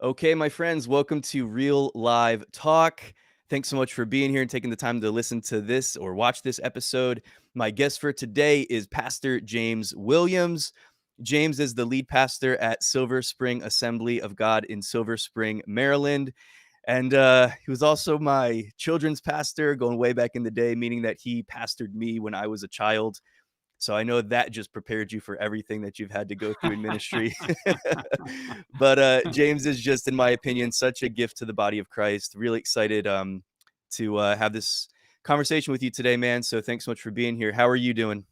Okay, my friends, welcome to Real Live Talk. Thanks so much for being here and taking the time to listen to this or watch this episode. My guest for today is Pastor James Williams. James is the lead pastor at Silver Spring Assembly of God in Silver Spring, Maryland. And he was also my children's pastor going way back in the day, meaning that he pastored me when I was a child. So I know that just prepared you for everything that you've had to go through in ministry. But James is just, in my opinion, such a gift to the body of Christ. Really excited to have this conversation with you today, man. So thanks so much for being here. How are you doing?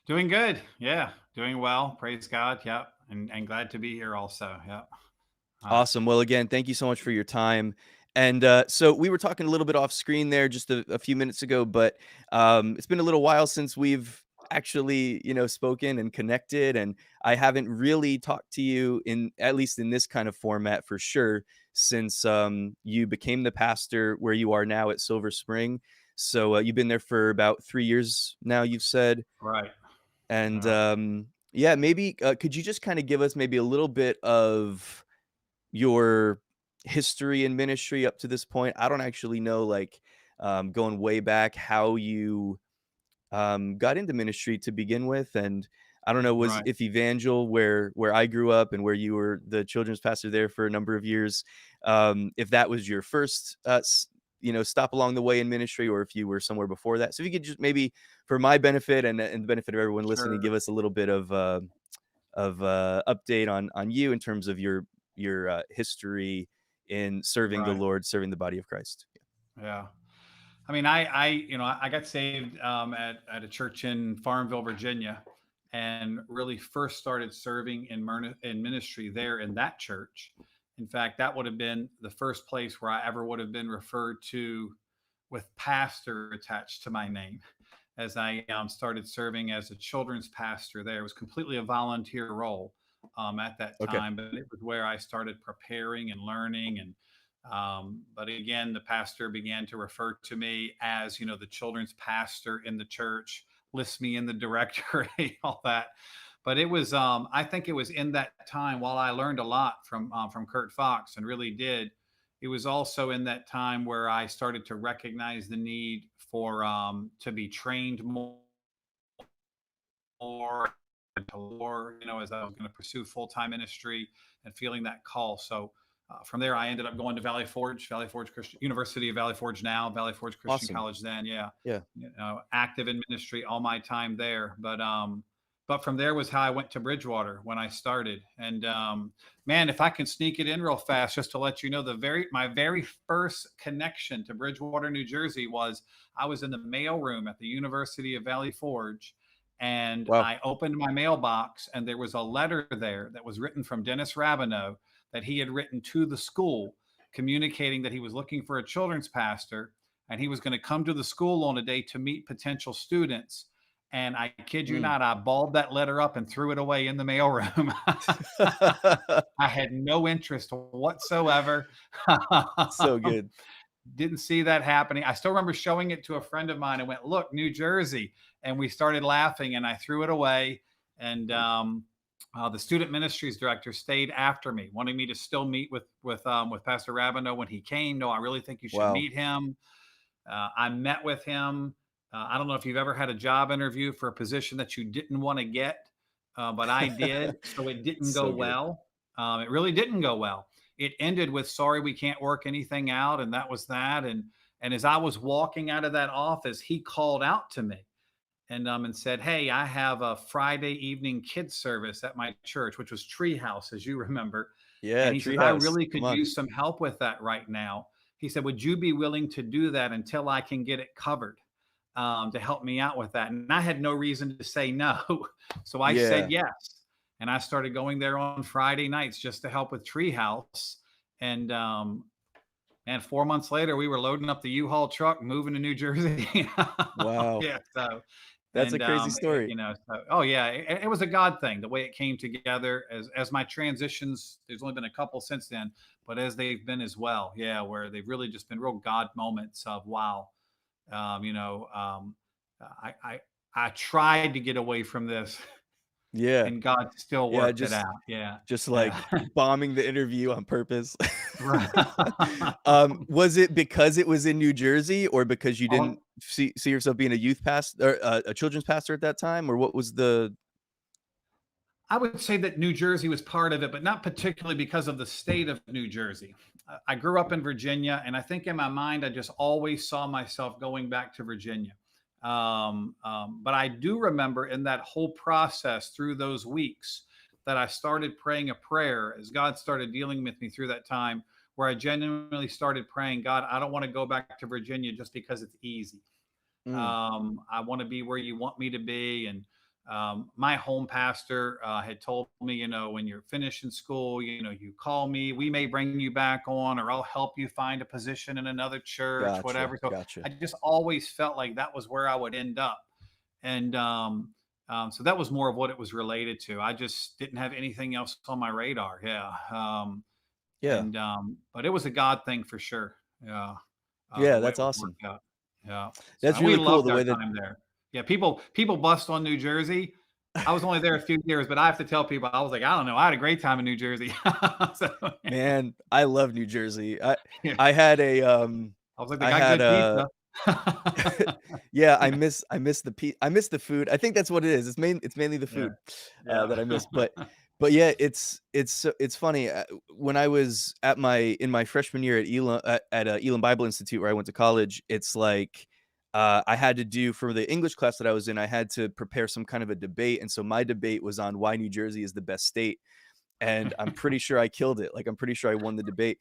Doing good. Yeah, doing well. Praise God. Yep. And glad to be here also. Yep. Uh, Awesome. Well, again, thank you so much for your time. And so we were talking a little bit off screen there just a few minutes ago, but it's been a little while since we've actually, spoken and connected. And I haven't really talked to you in, at least in this kind of format for sure, since you became the pastor where you are now at Silver Spring. So you've been there for about 3 years now, you've said. right. And Right. yeah, maybe could you just kind of give us maybe a little bit of your history in ministry up to this point? I don't actually know, like, going way back, how you got into ministry to begin with, and I don't know, was Right. if Evangel, where I grew up and where you were the children's pastor there for a number of years, if that was your first, stop along the way in ministry, or if you were somewhere before that. So if you could just maybe, for my benefit and the benefit of everyone listening, Sure. give us a little bit of update on you in terms of your history in serving the Right. Lord, serving the body of Christ. Yeah. I mean, I got saved at a church in Farmville, Virginia, and really first started serving in ministry there in that church. In fact, that would have been the first place where I ever would have been referred to with pastor attached to my name. As I started serving as a children's pastor there. It was completely a volunteer role at that Okay. time, but it was where I started preparing and learning. But again, the pastor began to refer to me as, the children's pastor in the church, list me in the directory, all that. But I think it was in that time while I learned a lot from Kurt Fox and really did. It was also in that time where I started to recognize the need for to be trained more as I was going to pursue full-time ministry and feeling that call. So from there, I ended up going to Valley Forge Christian University of Valley Forge now, Valley Forge Christian Awesome. College then. Yeah, Yeah. active in ministry all my time there. But from there was how I went to Bridgewater when I started. And man, if I can sneak it in real fast, just to let you know, my very first connection to Bridgewater, New Jersey was I was in the mail room at the University of Valley Forge, and Wow. I opened my mailbox, and there was a letter there that was written from Dennis Rabineau that he had written to the school, communicating that he was looking for a children's pastor and he was going to come to the school on a day to meet potential students. And I kid you Mm. not, I balled that letter up and threw it away in the mailroom. I had no interest whatsoever. So good. Didn't see that happening. I still remember showing it to a friend of mine and went, "Look, New Jersey," and we started laughing, and I threw it away. And the student ministries director stayed after me, wanting me to still meet with Pastor Rabineau when he came. No, I really think you should Wow. meet him. I met with him. I don't know if you've ever had a job interview for a position that you didn't want to get, but I did. So it didn't go So good. well. It really didn't go well. It ended with "Sorry, we can't work anything out," and that was that. And as I was walking out of that office, he called out to me and said, "Hey, I have a Friday evening kids service at my church, which was Treehouse, as you remember." Yeah, And he says, "I treehouse. really Come could on. use some help with that right now." He said, "Would you be willing to do that until I can get it covered, to help me out with that?" And I had no reason to say no. So I said Yeah. yes. And I started going there on Friday nights just to help with Treehouse. And 4 months later, we were loading up the U-Haul truck, moving to New Jersey. Wow. Yeah. So, That's a crazy story. oh yeah, it was a God thing, the way it came together as my transitions. There's only been a couple since then, but as they've been as well, yeah, where they've really just been real God moments of wow. um, you know, um, I, I I tried to get away from this Yeah. and God still Yeah, worked it out. Yeah. just, Yeah. like, bombing the interview on purpose. Right. Was it because it was in New Jersey or because you didn't Oh, see yourself being a youth pastor or a children's pastor at that time, or what was the I would say that New Jersey was part of it, but not particularly because of the state of New Jersey. I grew up in Virginia, and I think in my mind, I just always saw myself going back to Virginia. But I do remember in that whole process through those weeks that I started praying a prayer as God started dealing with me through that time, where I genuinely started praying, God, I don't want to go back to Virginia just because it's easy. Mm, I want to be where you want me to be. And my home pastor had told me, when you're finishing school, you call me. We may bring you back on, or I'll help you find a position in another church, gotcha, whatever. So gotcha. I just always felt like that was where I would end up. And so that was more of what it was related to. I just didn't have anything else on my radar. Yeah. Yeah. But it was a God thing for sure. Yeah. The Yeah, way that's it was awesome. worked out. Yeah. So That's and we really cool loved the our way that time there. Yeah, people bust on New Jersey. I was only there a few years, but I have to tell people I was like, I don't know, I had a great time in New Jersey. So man, I love New Jersey. yeah, I had a, I was like, they I got had good a pizza. yeah, I miss the food. I think that's what it is. It's mainly the Yeah, food, yeah, that I miss, but yeah, it's funny, when I was in my freshman year at Elam Bible Institute where I went to college, it's like, I had to do for the English class that I was in, I had to prepare some kind of a debate, and so my debate was on why New Jersey is the best state, and I'm pretty sure I killed it. Like, I'm pretty sure I won the debate.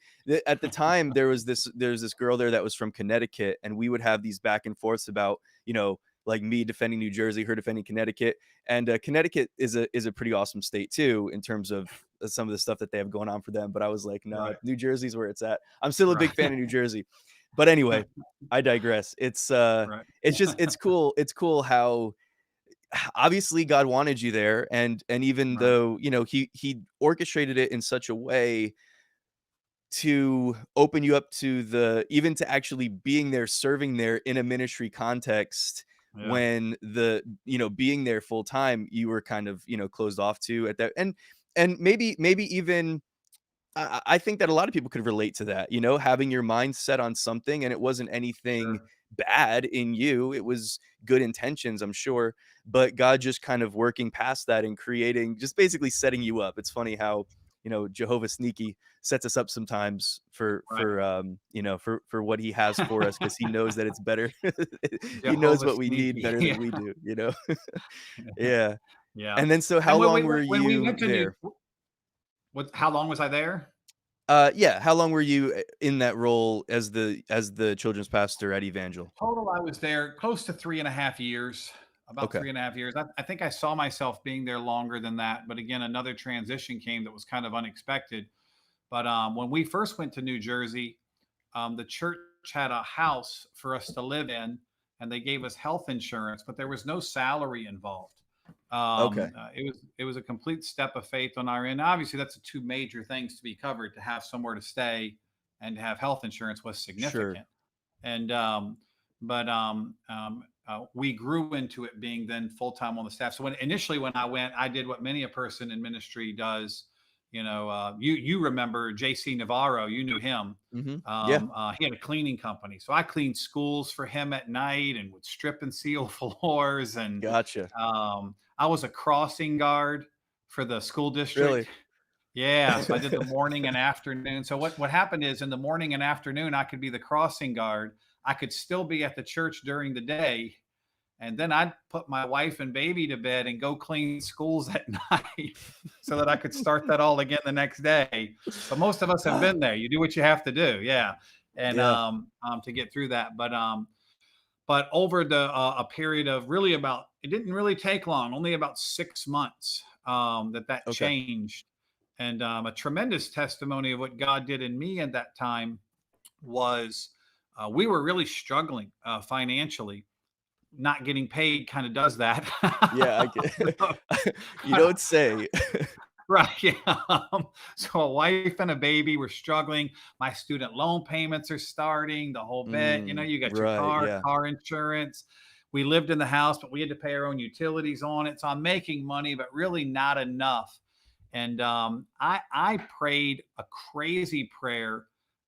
At the time, there's this girl there that was from Connecticut, and we would have these back and forths about, like me defending New Jersey, her defending Connecticut, and Connecticut is a pretty awesome state too in terms of some of the stuff that they have going on for them. But I was like, no, right, New Jersey's where it's at. I'm still a big right, fan of New Jersey, but anyway, I digress. right. It's cool. It's cool how obviously God wanted you there, and even Right, though he orchestrated it in such a way to open you up to the even to actually being there, serving there in a ministry context, yeah, when being there full time you were kind of closed off to at that. And maybe even I think that a lot of people could relate to that, having your mind set on something and it wasn't anything sure. bad in you. It was good intentions, I'm sure, but God just kind of working past that and creating, just basically setting you up. It's funny how, Jehovah Sneaky sets us up sometimes Right. for what he has for us because he knows that it's better. He knows Jehovah what we need sneaky. better than Yeah. we do. Yeah. Yeah. And then so how And long were when we you went to New there? how long was I there? Yeah, how long were you in that role as the children's pastor at Evangel? Total, I was there close to 3.5 years, about Okay, 3.5 years. I think I saw myself being there longer than that. But again, another transition came that was kind of unexpected. But when we first went to New Jersey, the church had a house for us to live in, and they gave us health insurance, but there was no salary involved. okay, It was a complete step of faith on our end. Obviously, that's the two major things to be covered: to have somewhere to stay and to have health insurance was sure, significant. And but we grew into it being then full time on the staff. So when I went, I did what many a person in ministry does. You remember J.C. Navarro? You knew him. mhm, yeah, He had a cleaning company, so I cleaned schools for him at night and would strip and seal floors. And gotcha, I was a crossing guard for the school district. really? Yeah, so I did the morning and afternoon. So what happened is in the morning and afternoon, I could be the crossing guard. I could still be at the church during the day, and then I'd put my wife and baby to bed and go clean schools at night so that I could start that all again the next day. But most of us have been there. You do what you have to do, yeah, and Yeah, to get through that. But over a period of really about it didn't really take long, only about 6 months that okay, changed. And a tremendous testimony of what God did in me at that time was we were really struggling financially. Not getting paid kind of does that. yeah, I get you don't say. Right. Yeah. So a wife and a baby were struggling. My student loan payments are starting, the whole bit. Mm, You got your right, yeah, car insurance. we lived in the house, but we had to pay our own utilities on it. So I'm making money, but really not enough. And I prayed a crazy prayer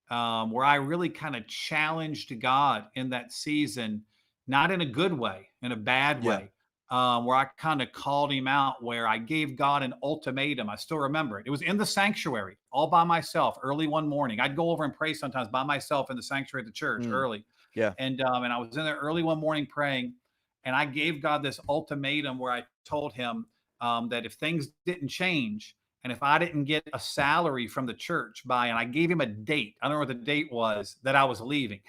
where I really kind of challenged God in that season, not in a good way, in a bad Yeah. way, where I kind of called him out, where I gave God an ultimatum. I still remember it. It was in the sanctuary, all by myself, early one morning. I'd go over and pray sometimes by myself in the sanctuary of the church Mm, early, yeah. and I was in there early one morning praying, and I gave God this ultimatum where I told him that if things didn't change, and if I didn't get a salary from the church by, and I gave him a date, I don't know what the date was, that I was leaving,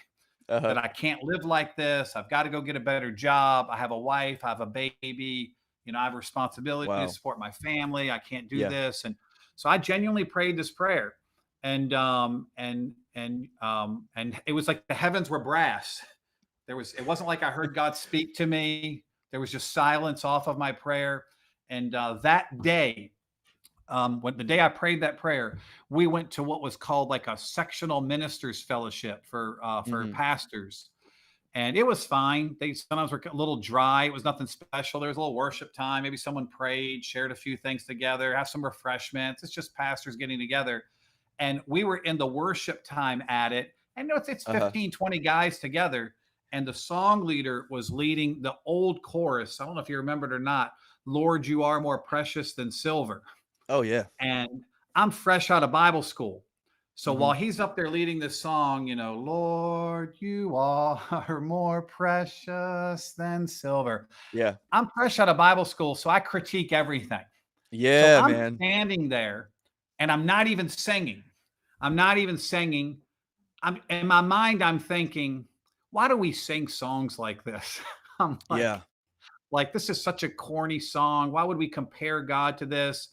Uh-huh. that I can't live like this. I've got to go get a better job. I have a wife, I have a baby, I have responsibility to Wow. support my family. I can't do Yeah. this. And so I genuinely prayed this prayer. And it was like the heavens were brass. It wasn't like I heard God speak to me. There was just silence off of my prayer. And that day, when the day I prayed that prayer, we went to what was called like a sectional ministers fellowship for Mhm. pastors, and it was fine. They sometimes were a little dry. It was nothing special. There was a little worship time. Maybe someone prayed, shared a few things together, have some refreshments. It's just pastors getting together, and we were in the worship time at it. And it's Uh-huh. 15, 20 guys together, and the song leader was leading the old chorus. I don't know if you remember it or not. Lord, you are more precious than silver. Oh, yeah. And I'm fresh out of Bible school. So while Mhm. he's up there leading this song, Lord, you are more precious than silver. Yeah. I'm fresh out of Bible school, so I critique everything. So Yeah, I'm man. standing there and I'm not even singing. I'm not even singing. I'm in my mind, I'm thinking, why do we sing songs like this? I'm Yeah. like, this is such a corny song. Why would we compare God to this?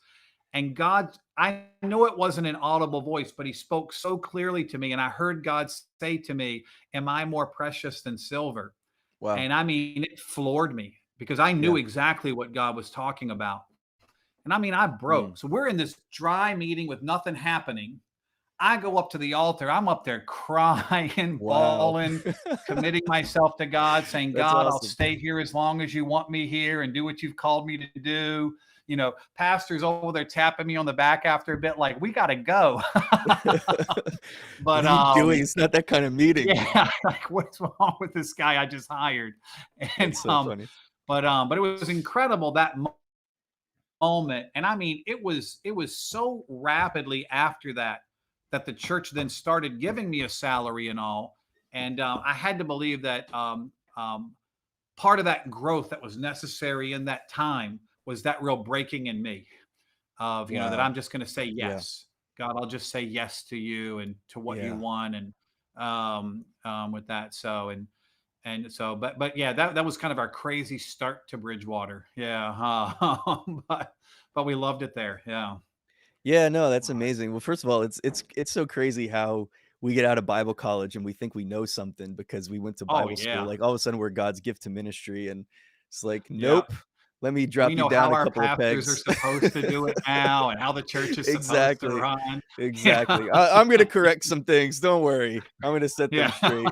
And God, I know it wasn't an audible voice, but he spoke so clearly to me. And I heard God say to me, am I more precious than silver? Wow. And I mean, it floored me because I knew Yeah. exactly what God was talking about. And I mean, I Mm. broke. So we're in this dry meeting with nothing happening. I go up to the altar. I'm up there crying, Wow. bawling, committing myself to God, saying, That's God, I'll awesome. stay here as long as you want me here and do what you've called me to do. Pastors over there tapping me on the back after a bit, like, we got to go. What But are you doing? It's not that kind of meeting. yeah, like, what's wrong with this guy I just hired? And That's so funny. but it was incredible that moment. And I mean, it was so rapidly after that that the church then started giving me a salary and all. And I had to believe that part of that growth that was necessary in that time was that real breaking in me of, that Wow. I'm just going to say Yeah. yes. God, I'll just say yes to you and to what you Yeah. want. And with that. So, but yeah, that was kind of our crazy start to Bridgewater. Yeah. But we loved it there. Yeah. Yeah, no, that's amazing. Well, first of all, it's so crazy how we get out of Bible college and we think we know something because we went to Oh Bible school. yeah. Like all of a sudden we're God's gift to ministry and it's like, Yeah. nope. Let me We drop you know down how a our couple of pastors are pegs. supposed to do it now and how the church is supposed to Exactly. run. Yeah. Exactly. I'm gonna correct some things. Don't worry. I'm gonna set them Yeah. straight.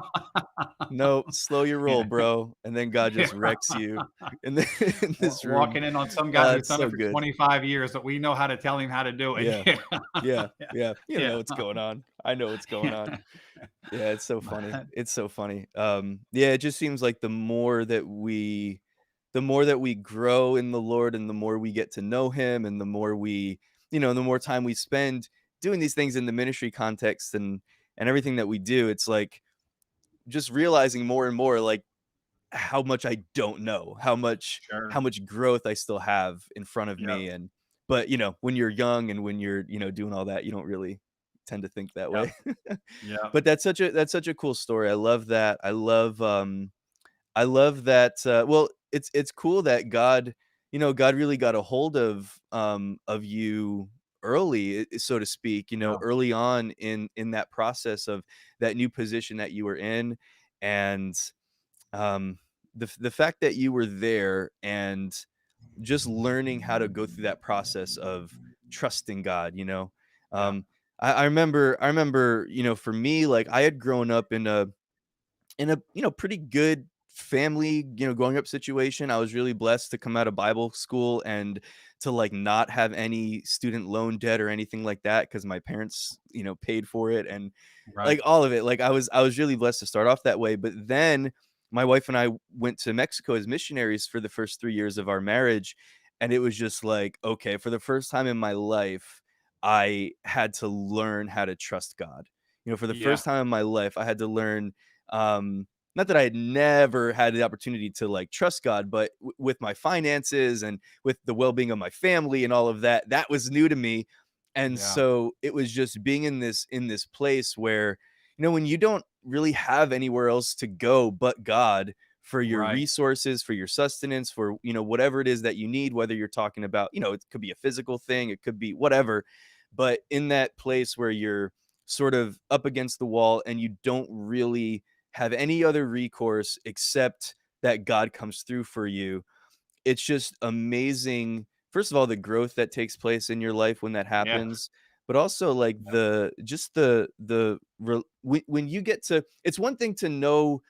No, slow your roll, Yeah. bro. And then God Yeah. just wrecks you in in this room. Walking in on some guy who's It's done it so for good. 25 years, but we know how to tell him how to do it. Yeah. Yeah. Yeah. Yeah. You don't know Yeah. what's going on. I know what's going on. Yeah. Yeah, it's so funny. But It's so funny. Yeah, it just seems like the more that we grow in the Lord and the more we get to know him and the more the more time we spend doing these things in the ministry context and everything that we do, it's like just realizing more and more like how much I don't know, how sure. much growth I still have in front of Yep. me but when you're young and when you're, doing all that, you don't really tend to think that Yep. way. Yep. But that's such a cool story. I love that. I love that, well, it's cool that God really got a hold of you early, so to speak, Yeah. early on in that process of that new position that you were in, and, um, the fact that you were there and just learning how to go through that process of trusting God, Yeah. Um, I remember, for me, like, I had grown up in a pretty good family, growing up situation, I was really blessed to come out of Bible school and to like not have any student loan debt or anything like that because my parents, paid for it and like Right. all of it. Like I was really blessed to start off that way. But then my wife and I went to Mexico as missionaries for the first 3 years of our marriage. And it was just like, okay, for the first time in my life, I had to learn how to trust God. For the Yeah. first time in my life, I had to learn not that I had never had the opportunity to like trust God, but with my finances and with the well-being of my family and all of that, that was new to me. And Yeah. so it was just being in this place where, when you don't really have anywhere else to go but God for your Right. resources, for your sustenance, for whatever it is that you need, whether you're talking about, it could be a physical thing, it could be whatever. But in that place where you're sort of up against the wall and you don't really have any other recourse except that God comes through for you. It's just amazing. First of all, the growth that takes place in your life when that Yeah. happens, but also like the just when you get to, it's one thing to know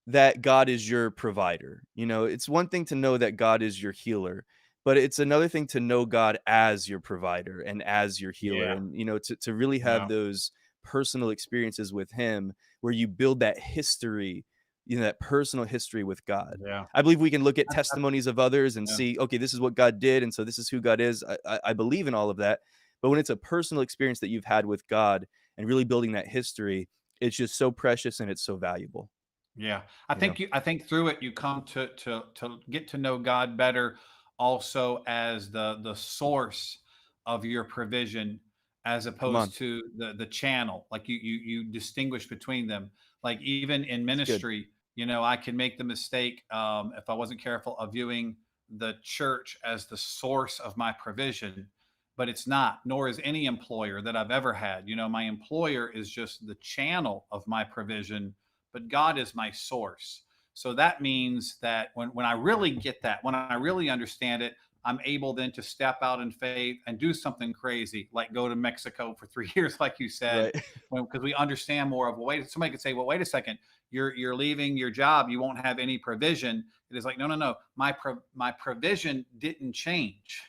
that God is your provider. It's one thing to know that God is your healer, but it's another thing to know God as your provider and as your healer. Yeah. And, to really have Yeah. those personal experiences with Him where you build that history, that personal history with God. Yeah. I believe we can look at testimonies of others and Yeah. see, okay, this is what God did. And so this is who God is. I believe in all of that. But when it's a personal experience that you've had with God and really building that history, it's just so precious and it's so valuable. Yeah. You know? I think through it you come to get to know God better also as the source of your provision as Come on. opposed to the channel. Like you distinguish between them. Like even in It's good. ministry, I can make the mistake if I wasn't careful of viewing the church as the source of my provision, but it's not, nor is any employer that I've ever had. My employer is just the channel of my provision, but God is my source. So that means that when I really get that, when I really understand it, I'm able then to step out in faith and do something crazy, like go to Mexico for 3 years, like you said, Right. because we understand more of, well, wait, somebody could say, well, wait a second, you're leaving your job, you won't have any provision. It is like, no, no, no, my provision didn't change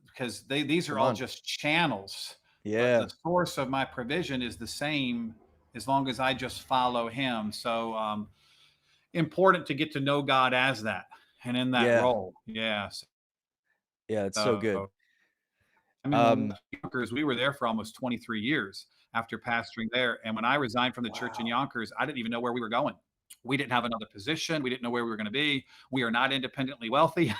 because these are Come all on. just channels, but the Yeah. source of my provision is the same as long as I just follow Him. So important to get to know God as that and in that Yeah. role. Yeah. Yeah, it's so good. So I mean, when we Um, left Yonkers, we were there for almost 23 years after pastoring there. And when I resigned from the church in wow. Yonkers, I didn't even know where we were going. We didn't have another position. We didn't know where we were going to be. We are not independently wealthy.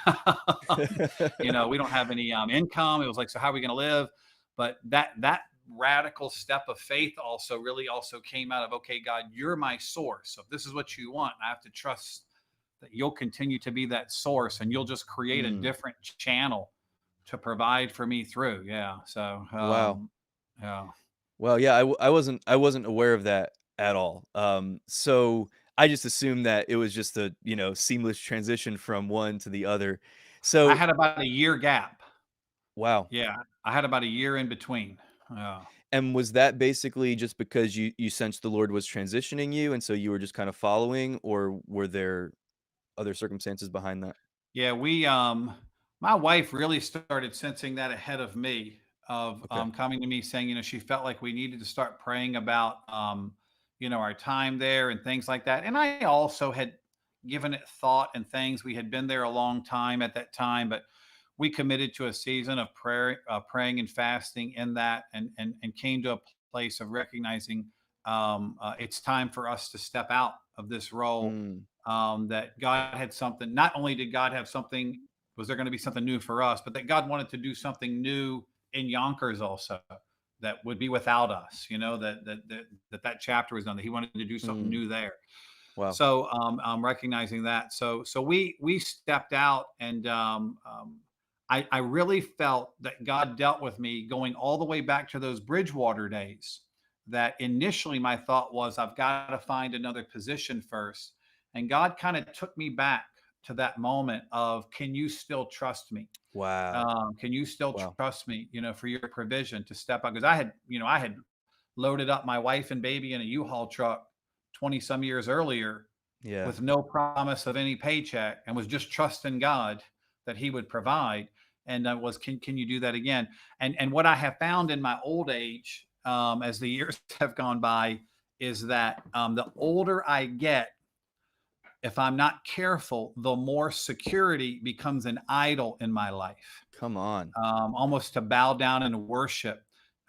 We don't have any income. It was like, so how are we going to live? But that radical step of faith also really also came out of, okay, God, you're my source. So if this is what you want, I have to trust that you'll continue to be that source and you'll just create a Mm, different channel to provide for me through. Yeah. So, wow. yeah. Well, yeah, I wasn't aware of that at all. So I just assumed that it was just a, seamless transition from one to the other. I So, had about a year gap. wow. Yeah. I had about a year in between. And was that basically just because you sensed the Lord was transitioning you, and so you were just kind of following, or were there other circumstances behind that? Yeah. My wife really started sensing that ahead of me of Okay. coming to me saying, she felt like we needed to start praying about, our time there and things like that. And I also had given it thought and things. We had been there a long time at that time, but we committed to a season of prayer, praying and fasting in that, and came to a place of recognizing it's time for us to step out of this role. Mm, That God had something. Not only did God have something, was there going to be something new for us, but that God wanted to do something new in Yonkers also that would be without us. That chapter was done. That He wanted to do something mm, new there. wow. So I'm recognizing that. So we stepped out, and I really felt that God dealt with me going all the way back to those Bridgewater days. That initially my thought was, I've got to find another position first, and God kind of took me back to that moment of, can you still trust me? Wow. Can you still Wow. trust me? For your provision to step up, because I had loaded up my wife and baby in a U-Haul truck 20 some years earlier Yeah. with no promise of any paycheck, and was just trusting God that He would provide. And was, can you do that again? And what I have found in my old age, as the years have gone by, is that the older I get, if I'm not careful, the more security becomes an idol in my life, Come on. almost to bow down and worship.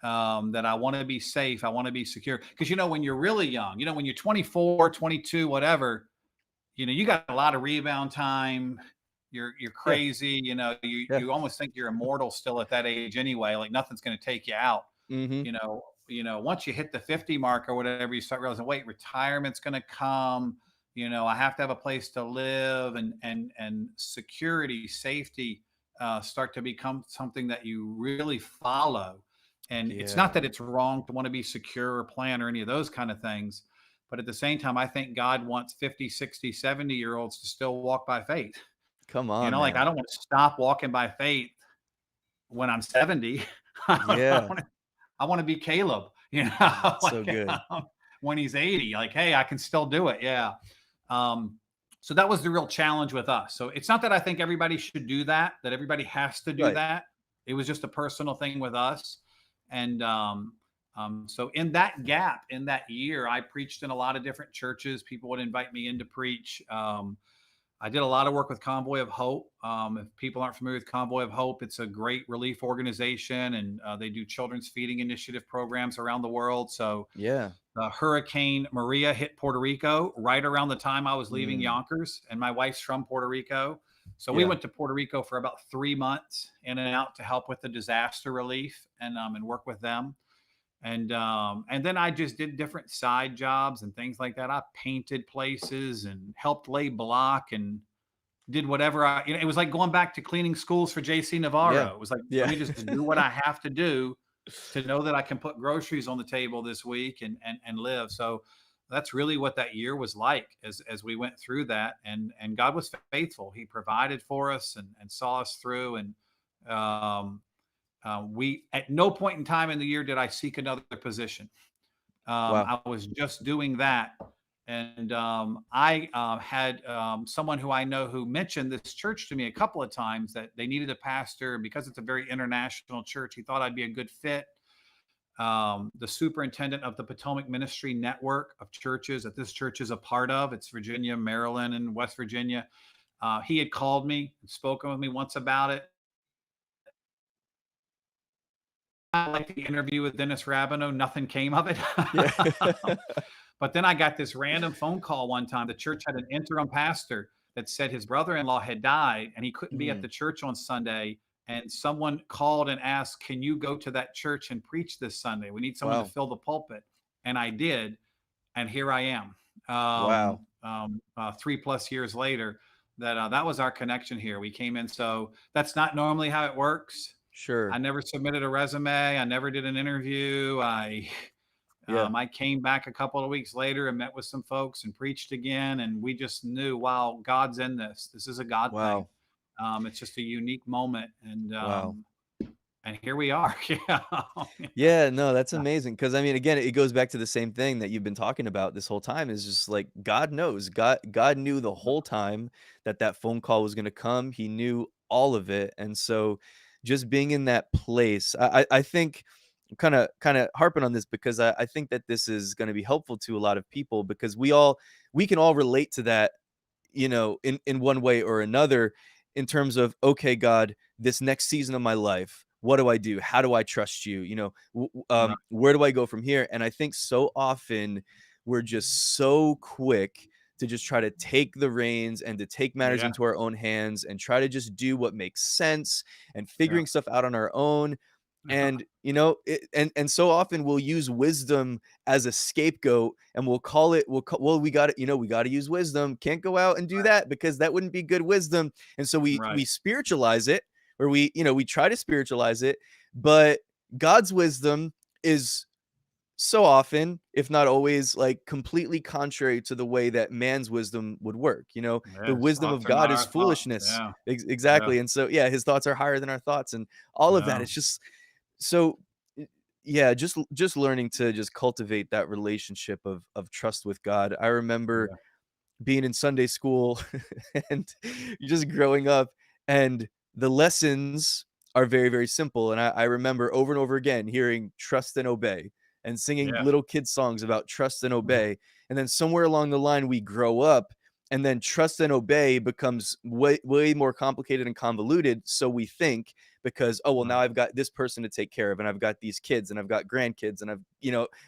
That I want to be safe, I want to be secure. Because, when you're really young, when you're 24, 22, whatever, you got a lot of rebound time. You're Yeah. crazy. You Yeah. you almost think you're immortal still at that age anyway. Like nothing's going to take you out. Mm-hmm. Once you hit the 50 mark or whatever, you start realizing, wait, retirement's going to come. I have to have a place to live, and security, safety, start to become something that you really follow. And it's not Yeah. that it's wrong to want to be secure or plan or any of those kind of things, but at the same time, I think God wants 50, 60, 70 year olds to still walk by faith. Come on, Like I man. don't want to stop walking by faith when I'm 70. I Yeah. want to I want to be Caleb, Oh, so like good. when he's 80, like, hey, I can still do it. Yeah. Um, so that was the real challenge with us. So it's not that I think everybody should do that everybody has to do Right. that. It was just a personal thing with us. And so in that gap, in that year, I preached in a lot of different churches. People would invite me in to preach. I did a lot of work with Convoy of Hope. If people aren't familiar with Convoy of Hope, it's a great relief organization, and they do children's feeding initiative programs around the world. So Yeah. Hurricane Maria hit Puerto Rico right around the time I was leaving Mm. Yonkers, and my wife's from Puerto Rico. So we Yeah. went to Puerto Rico for about 3 months in and out to help with the disaster relief, and work with them. And then I just did different side jobs and things like that. I painted places and helped lay block and did whatever it was like going back to cleaning schools for JC Yeah. Navarro. It was like, let Yeah. me just do what I have to do to know that I can put groceries on the table this week and live. So that's really what that year was like as we went through that. And God was faithful. He provided for us and saw us through. And um, we, at no point in time in the year did I seek another position. Wow. I was just doing that. And I had someone who I know who mentioned this church to me a couple of times, that they needed a pastor. And because it's a very international church, he thought I'd be a good fit. The superintendent of the Potomac Ministry Network of churches that this church is a part of, it's Virginia, Maryland, and West Virginia. He had called me and spoken with me once about it. I like the interview with Dennis Rabineau. Nothing came of it. Yeah. But then I got this random phone call one time. The church had an interim pastor that said his brother-in-law had died and he couldn't be at Mm. the church on Sunday. And someone called and asked, can you go to that church and preach this Sunday? We need someone to Wow. fill the pulpit. And I did. And here I am. Wow. 3+ years later, that was our connection here. We came in. So that's not normally how it works. I Sure. never submitted a resume. I never did an interview. Yeah. I came back a couple of weeks later and met with some folks and preached again. And we just knew, wow, God's in this. This is a God thing. Wow. It's just a unique moment. And Wow. here we are. Yeah. Yeah, no, that's amazing. Because I mean, again, it goes back to the same thing that you've been talking about this whole time, is just like God knows. God knew the whole time that that phone call was gonna come. He knew all of it, and so just being in that place, I think kinda harping on this because I think that this is gonna be helpful to a lot of people because we can all relate to that, in one way or another in terms of, okay, God, this next season of my life, what do I do? How do I trust you? Right. Where do I go from here? And I think so often we're just so quick to just try to take the reins and to take matters Yeah. into our own hands and try to just do what makes sense and Yeah. figuring stuff out on our own. And and so often we'll use wisdom as a scapegoat and we'll call it well, we got to we got to use wisdom, can't go out and do Right. that because that wouldn't be good wisdom. And so we Right. spiritualize it, or we try to spiritualize it, but God's wisdom is so often, if not always, like completely contrary to the way that man's wisdom would work. The His wisdom of thoughts are God not is our thoughts. foolishness. Yeah. Yeah. Exactly. And so yeah, his thoughts are higher than our thoughts and all of that. Yeah. It's just so yeah, just learning to just cultivate that relationship of trust with God. I remember Yeah. being in Sunday school and just growing up, and the lessons are very, very simple, and I remember over and over again hearing "Trust and Obey" and singing Yeah. little kid songs about trust and obey, and then somewhere along the line, we grow up, and then trust and obey becomes way way more complicated and convoluted, so we think, because, "Oh, well, now Right. I've got this person to take care of, and I've got these kids, and I've got grandkids, and I've"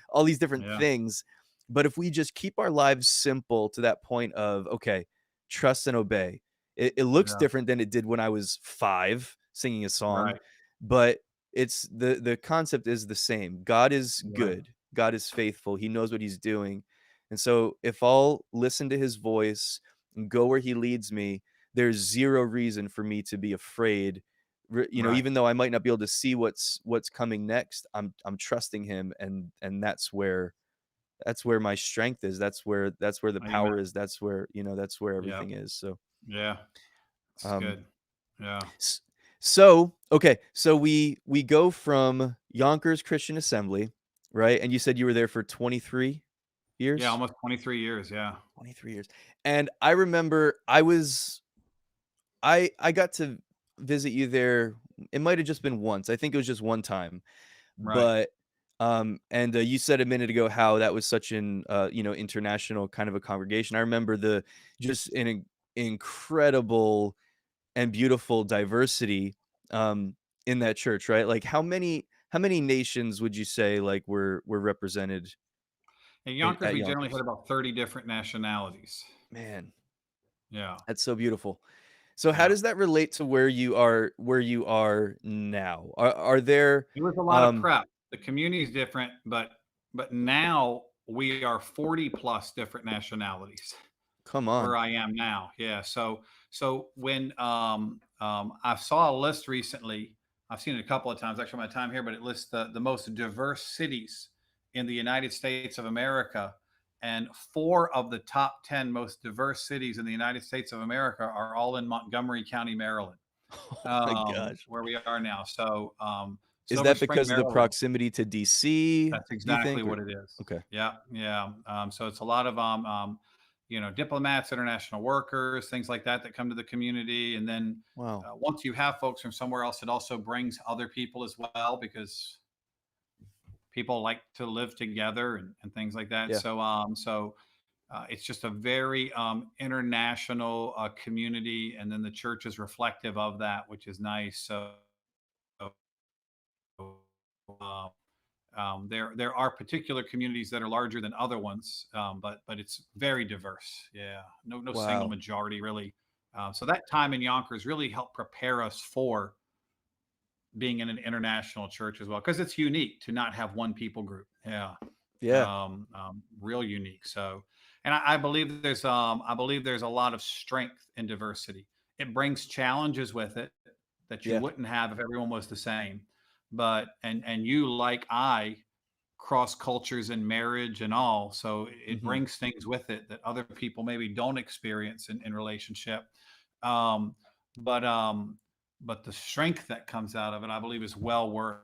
all these different Yeah. things, but if we just keep our lives simple to that point of, okay, trust and obey. It looks Yeah. different than it did when I was 5 singing a song, Right. but it's the concept is the same. God is Right. good. God is faithful. He knows what he's doing. And so if I'll listen to his voice and go where he leads me, there's zero reason for me to be afraid. Right. Even though I might not be able to see what's coming next, I'm trusting him, and that's where my strength is. That's where the Amen. power is. That's where Yeah. everything is. So, Yeah. It's um, good. Yeah. s- so okay, so we go from Yonkers Christian Assembly, right? And you said you were there for 23 Yeah. years. Almost 23 years. Yeah. 23 years. And I remember I got to visit you there. It might have just been once. I think it was just one time. Right. But and you said a minute ago how that was such an international kind of a congregation. I remember the just an incredible and beautiful diversity in that church, right? Like how many nations would you say like were represented In Yonkers, at we generally had Yonkers? about 30 different nationalities. Man, Yeah. that's so beautiful. So how Yeah. does that relate to where you are now? Are there It was a lot of um prep. The community is different, but now we are 40 plus different nationalities come where on. I am now. Yeah. So when I saw a list recently, I've seen it a couple of times actually my time here, but it lists the most diverse cities in the United States of America. And four of the top 10 most diverse cities in the United States of America are all in Montgomery County, Maryland, Oh my gosh. where we are now. So Is Silver that Spring, because of the Maryland. proximity to DC, That's do you exactly think? Or what it is. okay. Yeah, yeah. So it's a lot of diplomats, international workers, things like that that come to the community, and then Wow. once you have folks from somewhere else, it also brings other people as well because people like to live together and things like that. Yeah. So it's just a very international community, and then the church is reflective of that, which is nice. So um, there are particular communities that are larger than other ones, but it's very diverse. Yeah, no single Wow. majority really. So that time in Yonkers really helped prepare us for being in an international church as well, because it's unique to not have one people group. Yeah, Yeah. real unique. So, and I believe there's a lot of strength in diversity. It brings challenges with it that you Yeah. wouldn't have if everyone was the same. But and you like I cross cultures and marriage and all. So it Mhm. brings things with it that other people maybe don't experience in relationship. Um, but um, but the strength that comes out of it, I believe, is well worth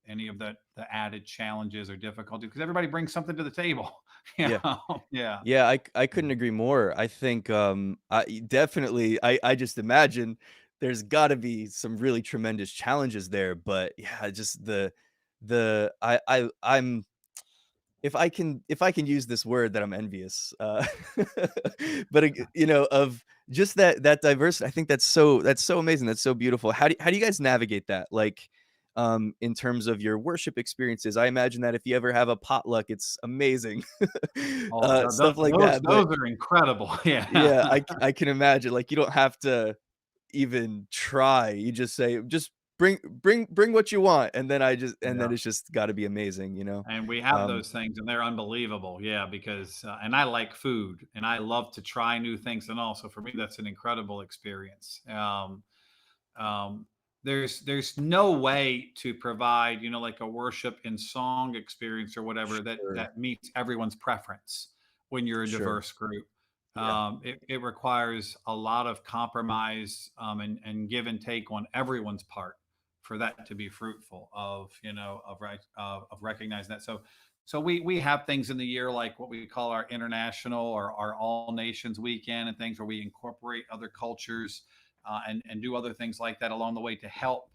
any of the added challenges or difficulties because everybody brings something to the table. Yeah. Yeah, yeah, Yeah, I couldn't agree more. I think, I definitely I just imagine there's gotta be some really tremendous challenges there, but yeah, just the I'm if I can use this word that I'm envious, but, of just that diversity, I think that's so amazing, that's so beautiful. How do you guys navigate that? Like, in terms of your worship experiences, I imagine that if you ever have a potluck, it's amazing. oh, Stuff like those that, but are incredible. Yeah, yeah, I can imagine, like, you don't have to even try, you just say, "Just bring what you want," and then yeah. it's just gotta be amazing, you know? And we have Um, those things, and they're unbelievable. Yeah, because and I like food, and I love to try new things, and also for me, that's an incredible experience. Um, there's no way to provide, like a worship and song experience or whatever sure, that meets everyone's preference when you're a sure. diverse group. Yeah. It requires a lot of compromise and give and take on everyone's part for that to be fruitful, of of recognizing that. So we have things in the year like what we call our international or our all nations weekend, and things where we incorporate other cultures, and do other things like that along the way to help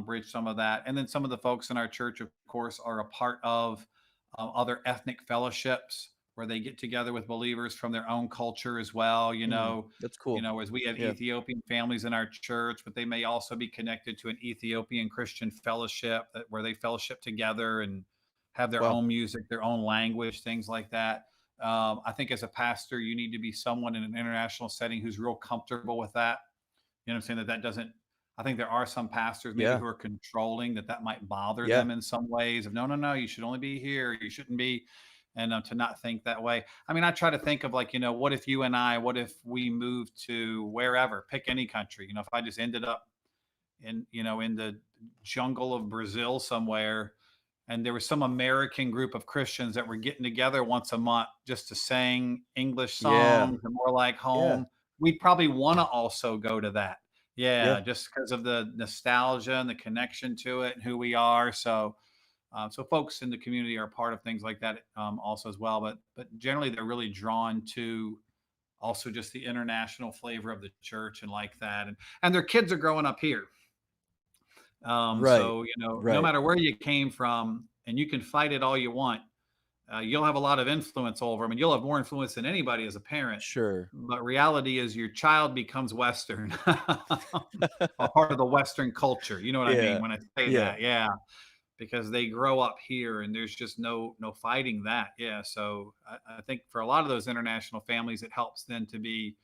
bridge some of that. And then some of the folks in our church, of course, are a part of other ethnic fellowships where they get together with believers from their own culture as well. That's cool. As we have Yeah. Ethiopian families in our church, but they may also be connected to an Ethiopian Christian fellowship where they fellowship together and have their Wow. own music, their own language, things like that. I think as a pastor, you need to be someone in an international setting who's real comfortable with that. You know what I'm saying? That doesn't, I think there are some pastors maybe Yeah. who are controlling that might bother Yeah. them in some ways of no, no, no, you should only be here. You shouldn't be. And to not think that way. I mean, I try to think of like, what if what if we moved to wherever, pick any country, if I just ended up in the jungle of Brazil somewhere, and there was some American group of Christians that were getting together once a month just to sing English Yeah. songs and more like Yeah. home. We'd probably want to also go to that. Yeah. Yeah, just because of the nostalgia and the connection to it and who we are. So folks in the community are part of things like that also as well. But generally, they're really drawn to also just the international flavor of the church and like that. And their kids are growing up here. Right. So, no Right. matter where you came from, and you can fight it all you want, you'll have a lot of influence over them, and you'll have more influence than anybody as a parent. Sure. But reality is, your child becomes Western, a part of the Western culture. You know what I mean Yeah. when I say Yeah. that? Yeah, because they grow up here, and there's just no fighting that. Yeah, so I think for a lot of those international families, it helps then to be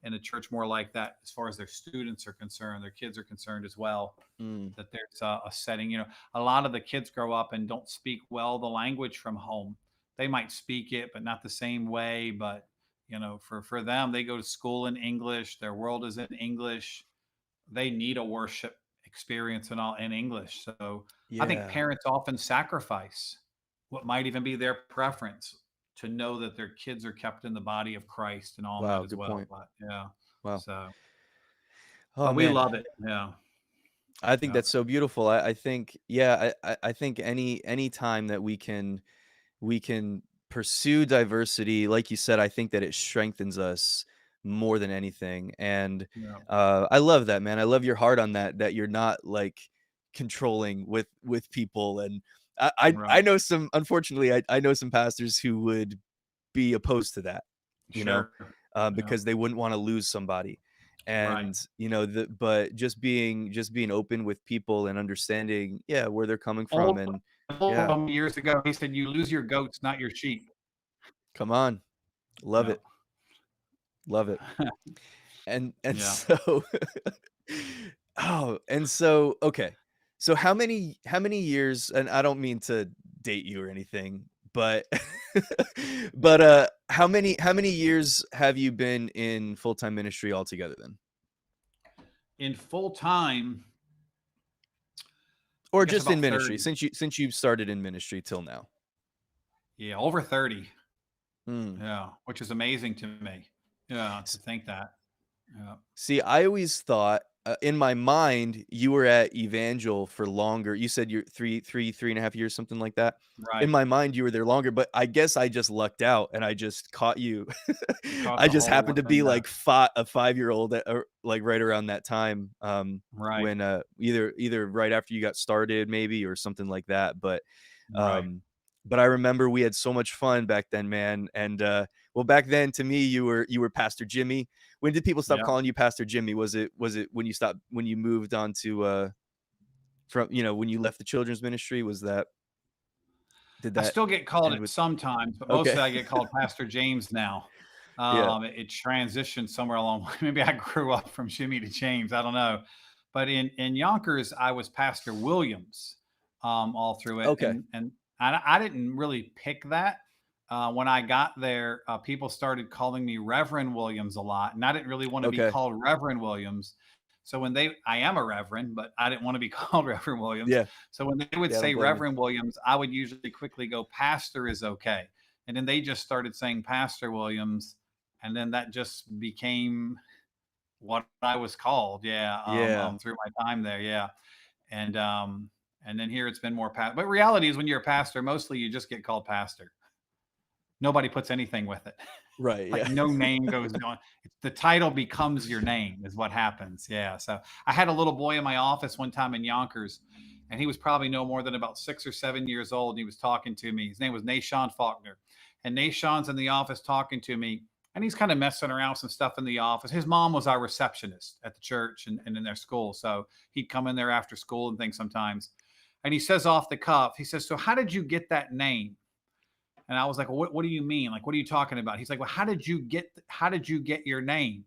in a church more like that as far as their students are concerned, their kids are concerned as well, Mm. that there's a setting. A lot of the kids grow up and don't speak well the language from home. They might speak it, but not the same way. But for them, they go to school in English. Their world is in English. They need a worship experience and all in English. So I think Yeah. parents often sacrifice what might even be their preference to know that their kids are kept in the body of Christ and all that Wow. as Good well. point. But yeah, Wow. so Oh but we man. love it. Yeah, I think yeah, that's so beautiful. I think, yeah, I think any time that we can pursue diversity, like you said, I think that it strengthens us more than anything. And yeah. I love that, man. I love your heart on that, that you're not like controlling with people. And I Right. know some, unfortunately, I know some pastors who would be opposed to that, you know, Sure. Yeah. because they wouldn't want to lose somebody. Right. And but just being open with people and understanding, yeah, where they're coming from. Old And old yeah, told me years ago, he said, "You lose your goats, not your sheep." come on, love Yeah. it, love it. And Yeah. so oh, and so okay. So how many years, and I don't mean to date you or anything, but but how many years have you been in full-time ministry altogether then? In full time, I Or guess just in about ministry, 30. since you started in ministry till now? Yeah, over 30. Mm. Yeah, which is amazing to me. Yeah, to S think that. Yeah. See, I always thought, in my mind, you were at Evangel for longer. You said you're 3.5 years, something like that? In Right. my mind, you were there longer, but I guess I just lucked out and I just caught you. Caught I the just happened whole to be yeah. like a 5-year-old, or like right around that time, Right. when, either right after you got started maybe or something like that, Right. um, but I remember we had so much fun back then, man. And, well, back then to me, you were Pastor Jimmy. When did people stop Yeah. calling you Pastor Jimmy? Was it when you moved on to, from, when you left the children's ministry? Did I that still get called end it with sometimes, but okay. mostly I get called Pastor James now. Yeah. It transitioned somewhere along. Maybe I grew up from Jimmy to James. I don't know. But in Yonkers, I was Pastor Williams all through it, Okay. and I didn't really pick that. When I got there, people started calling me Reverend Williams a lot, and I didn't really want to be Okay. called Reverend Williams. So I am a Reverend, but I didn't want to be called Reverend Williams. Yeah. So when they would Yeah, I don't say blame you. Reverend Williams, I would usually quickly go, Pastor is okay. And then they just started saying Pastor Williams. And then that just became what I was called. Yeah. Yeah. Through my time there. Yeah. and then here it's been more but reality is when you're a pastor, mostly you just get called pastor. Nobody puts anything with it. Right. Like Yeah. no name goes on. The title becomes your name is what happens. Yeah. So I had a little boy in my office one time in Yonkers, and he was probably no more than about 6 or 7 years old. And he was talking to me. His name was Nashon Faulkner. And Nashon's in the office talking to me, and he's kind of messing around with some stuff in the office. His mom was our receptionist at the church and in their school. So he'd come in there after school and things sometimes. And he says off the cuff, he says, "So how did you get that name?" And I was like, well, what do you mean? Like, what are you talking about? He's like, well, how did you get your name?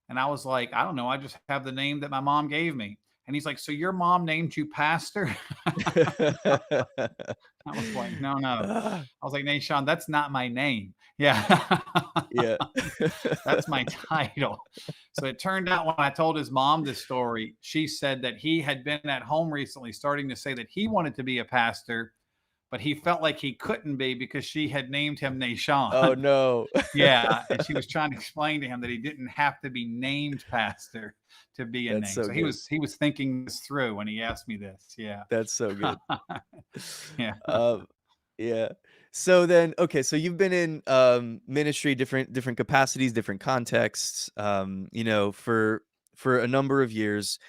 And I was like, I don't know. I just have the name that my mom gave me. And he's like, so your mom named you pastor? I was like, no, no. Ah, I was like, Nashon, that's not my name. Yeah. yeah. That's my title. So it turned out when I told his mom this story, she said that he had been at home recently starting to say that he wanted to be a pastor, but he felt like he couldn't be because she had named him Oh, Nashon. no. Yeah, and she was trying to explain to him that he didn't have to be named pastor to be a That's name. so So good. he was thinking this through when he asked me this. Yeah. That's so good. Yeah. Um, yeah. So then, okay, so you've been in ministry, different capacities, different contexts, for a number of years.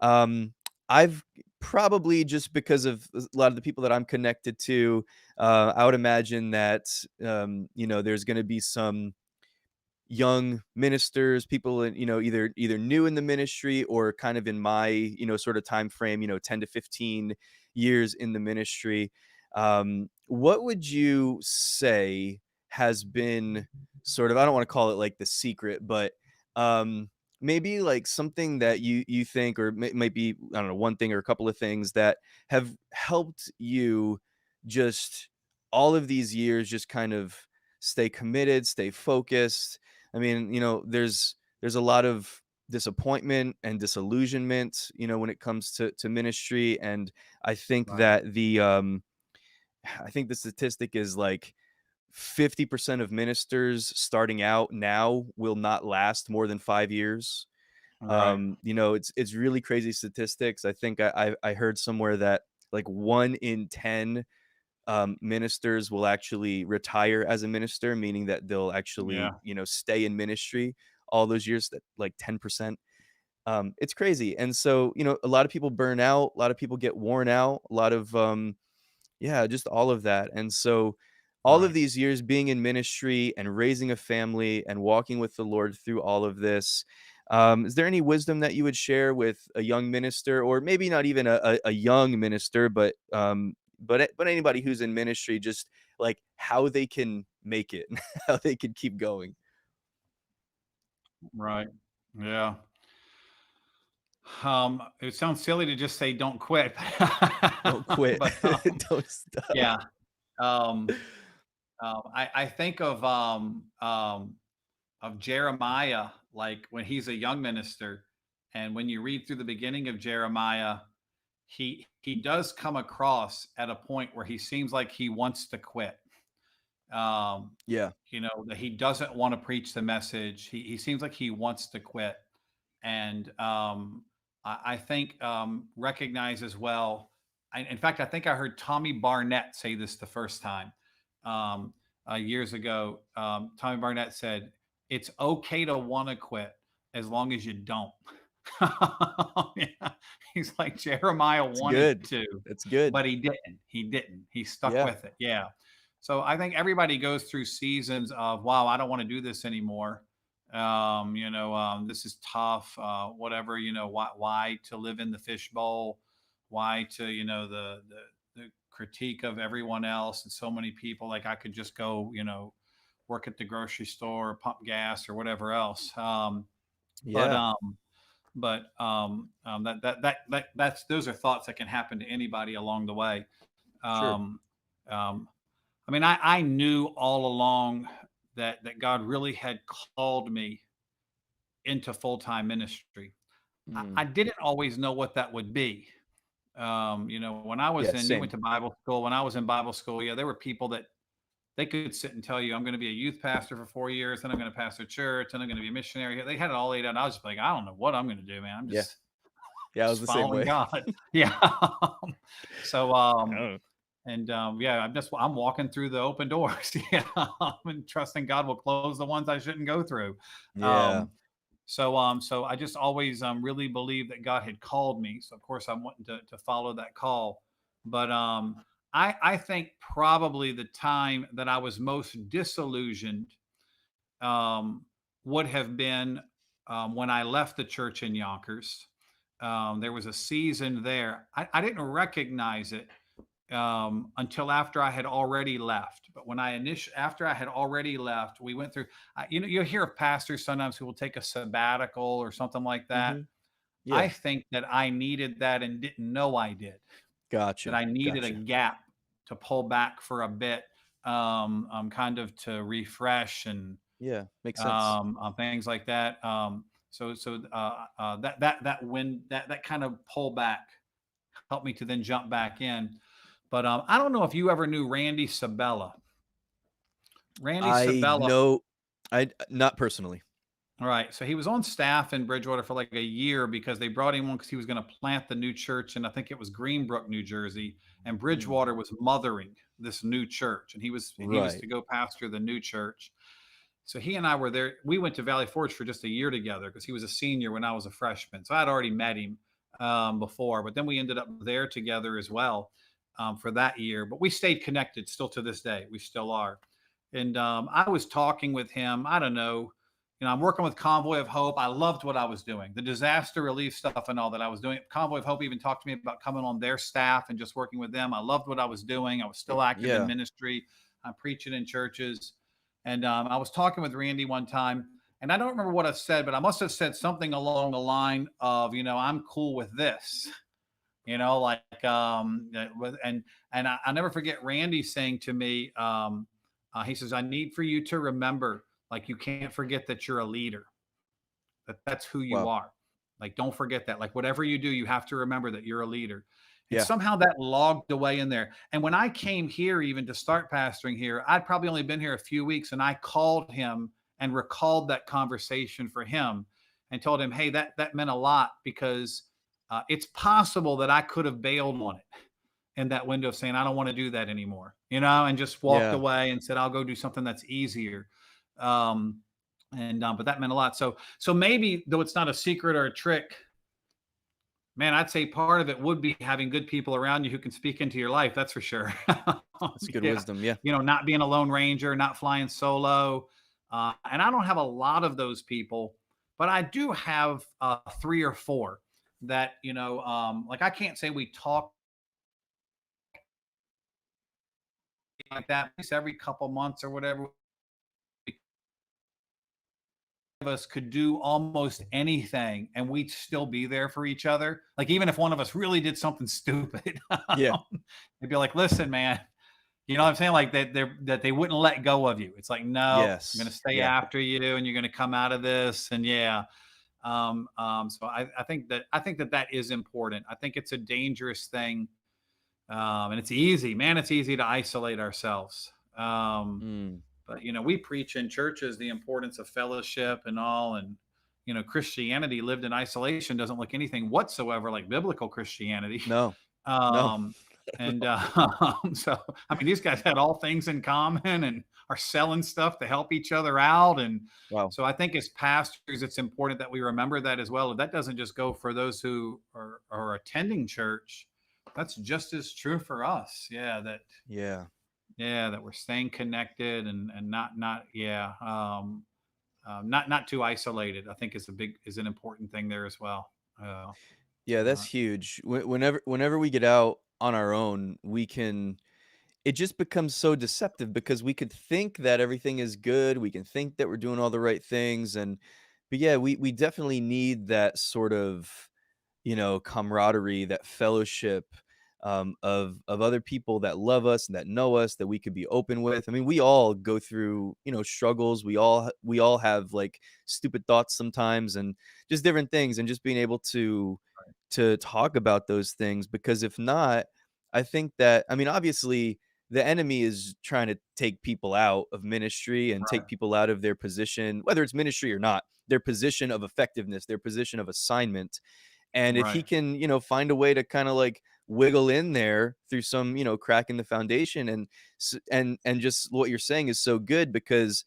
I've probably just because of a lot of the people that I'm connected to, I would imagine that there's going to be some young ministers, people in, either new in the ministry or kind of in my, sort of time frame, 10 to 15 years in the ministry. What would you say has been sort of, I don't want to call it like the secret, but um maybe like something that you think, or might be, I don't know, one thing or a couple of things that have helped you just all of these years just kind of stay committed, stay focused. I mean, there's a lot of disappointment and disillusionment, when it comes to ministry, and I think Right. that I think the statistic is like 50% of ministers starting out now will not last more than 5 years. Right. It's really crazy statistics. I think I heard somewhere that like 1 in 10 ministers will actually retire as a minister, meaning that they'll actually, Yeah. stay in ministry all those years, that like 10%. It's crazy. And so, a lot of people burn out, a lot of people get worn out, a lot of, yeah, just all of that. And so, all of Right. these years being in ministry and raising a family and walking with the Lord through all of this, is there any wisdom that you would share with a young minister, or maybe not even a young minister, but but anybody who's in ministry, just like how they can make it, how they can keep going? Right. Yeah. It sounds silly to just say don't quit. Don't quit. But Don't stop. yeah. Um, I think of Jeremiah, like when he's a young minister, and when you read through the beginning of Jeremiah, he does come across at a point where he seems like he wants to quit. Um, Yeah, that he doesn't want to preach the message. He seems like he wants to quit, and I think recognize as well. In fact, I think I heard Tommy Barnett say this the first time um, years ago. Tommy Barnett said, "It's okay to want to quit as long as you don't." Yeah. He's like Jeremiah it's wanted good. to, It's good. but he didn't. He didn't. He stuck Yeah, with it. Yeah. So I think everybody goes through seasons of, wow, I don't want to do this anymore. This is tough. Whatever, why to live in the fishbowl? Why to, the critique of everyone else and so many people. Like I could just go, work at the grocery store, pump gas, or whatever else. But yeah, that's those are thoughts that can happen to anybody along the way. sure. Um, um, I mean, I knew all along that God really had called me into full time ministry. I Mm. didn't always know what that would be. When I was Yeah, in, you went same. to Bible school. When I was in Bible school, yeah, there were people that they could sit and tell you, I'm going to be a youth pastor for 4 years, then I'm going to pastor a church, and I'm going to be a missionary. They had it all laid out. I was just like, I don't know what I'm going to do, man. I'm Yeah, just Yeah, I was just the same following way. God. Yeah. So, Oh, yeah, I'm walking through the open doors. Yeah, and trusting God will close the ones I shouldn't go through. yeah. Um, so I just always really believed that God had called me. So of course I'm wanting to follow that call. But I think probably the time that I was most disillusioned um, would have been when I left the church in Yonkers. There was a season there. I didn't recognize it until after I had already left. But after I had already left, we went through. You'll hear of pastors sometimes who will take a sabbatical or something like that. Mhm. I Yeah. think that I needed that and didn't know I did. That Gotcha. I needed a Gotcha. gap to pull back for a bit, kind of to refresh and Yeah, makes sense. things like that. That when that kind of pull back helped me to then jump back in. But I don't know if you ever knew Randy Sabella. Randy I Sabella, know I not personally. right? So he was on staff in Bridgewater for like a year because they brought him on because he was going to plant the new church, and I think it was Greenbrook, New Jersey, and Mm, Bridgewater was mothering this new church, and he was right. to go pastor the new church. So he and I were there. We went to Valley Forge for just a year together because he was a senior when I was a freshman. So I had already met him before, but then we ended up there together as well for that year. But we stayed connected still to this day. We still are. And I was talking with him. I don't know. I'm working with Convoy of Hope. I loved what I was doing, the disaster relief stuff and all that I was doing. Convoy of Hope even talked to me about coming on their staff and just working with them. I loved what I was doing. I was still active in Yeah. ministry. I'm preaching in churches. And I was talking with Randy one time, and I don't remember what I said, but I must have said something along the line of, I'm cool with this, like, and I never forget Randy saying to me, he says, I need for you to remember, like, you can't forget that you're a leader, that's who you Wow. are. Like, don't forget that. Like, whatever you do, you have to remember that you're a leader. And Yeah. somehow that logged away in there. And when I came here, even to start pastoring here, I'd probably only been here a few weeks, and I called him and recalled that conversation for him and told him, hey, that meant a lot because it's possible that I could have bailed on it in that window of saying, I don't want to do that anymore, and just walked Yeah. away and said, I'll go do something that's easier. Um, and But that meant a lot. So maybe, though it's not a secret or a trick, man, I'd say part of it would be having good people around you who can speak into your life. That's for sure. That's good Yeah, wisdom. Yeah. not being a lone ranger, not flying solo, and I don't have a lot of those people, but I do have three or four that like, I can't say we talk like that at least every couple months or whatever. Of us could do almost anything and we'd still be there for each other. Like, even if one of us really did something stupid, Yeah. they'd be like, listen, man, what I'm saying? Like, that they wouldn't let go of you. It's like, no, I'm gonna Yes. stay Yeah. after you and you're gonna come out of this. And yeah. So I think that is important. I think it's a dangerous thing. And it's easy, man. It's easy to isolate ourselves. Mm. But we preach in churches the importance of fellowship and all, and Christianity lived in isolation doesn't look anything whatsoever like biblical Christianity. No. No. um and so I mean, these guys had all things in common and are selling stuff to help each other out. And Wow. so I think as pastors it's important that we remember that as well. That doesn't just go for those who are attending church. That's just as true for us. Yeah. That we're staying connected and not yeah not too isolated. I think is an important thing there as well. Yeah, that's Uh, huge. Whenever we get out on our own, we can it just becomes so deceptive because we could think that everything is good. We can think that we're doing all the right things. And but yeah, we definitely need that sort of, camaraderie, that fellowship, of other people that love us and that know us, that we could be open with. I mean, we all go through, struggles. We all have like stupid thoughts sometimes, and just different things, and just being able to talk about those things, because if not, I think that, I mean, obviously the enemy is trying to take people out of ministry and take right. people out of their position, whether it's ministry or not, their position of effectiveness, their position of assignment. And if he Right. can, find a way to kind of like wiggle in there through some, crack in the foundation, and just what you're saying is so good because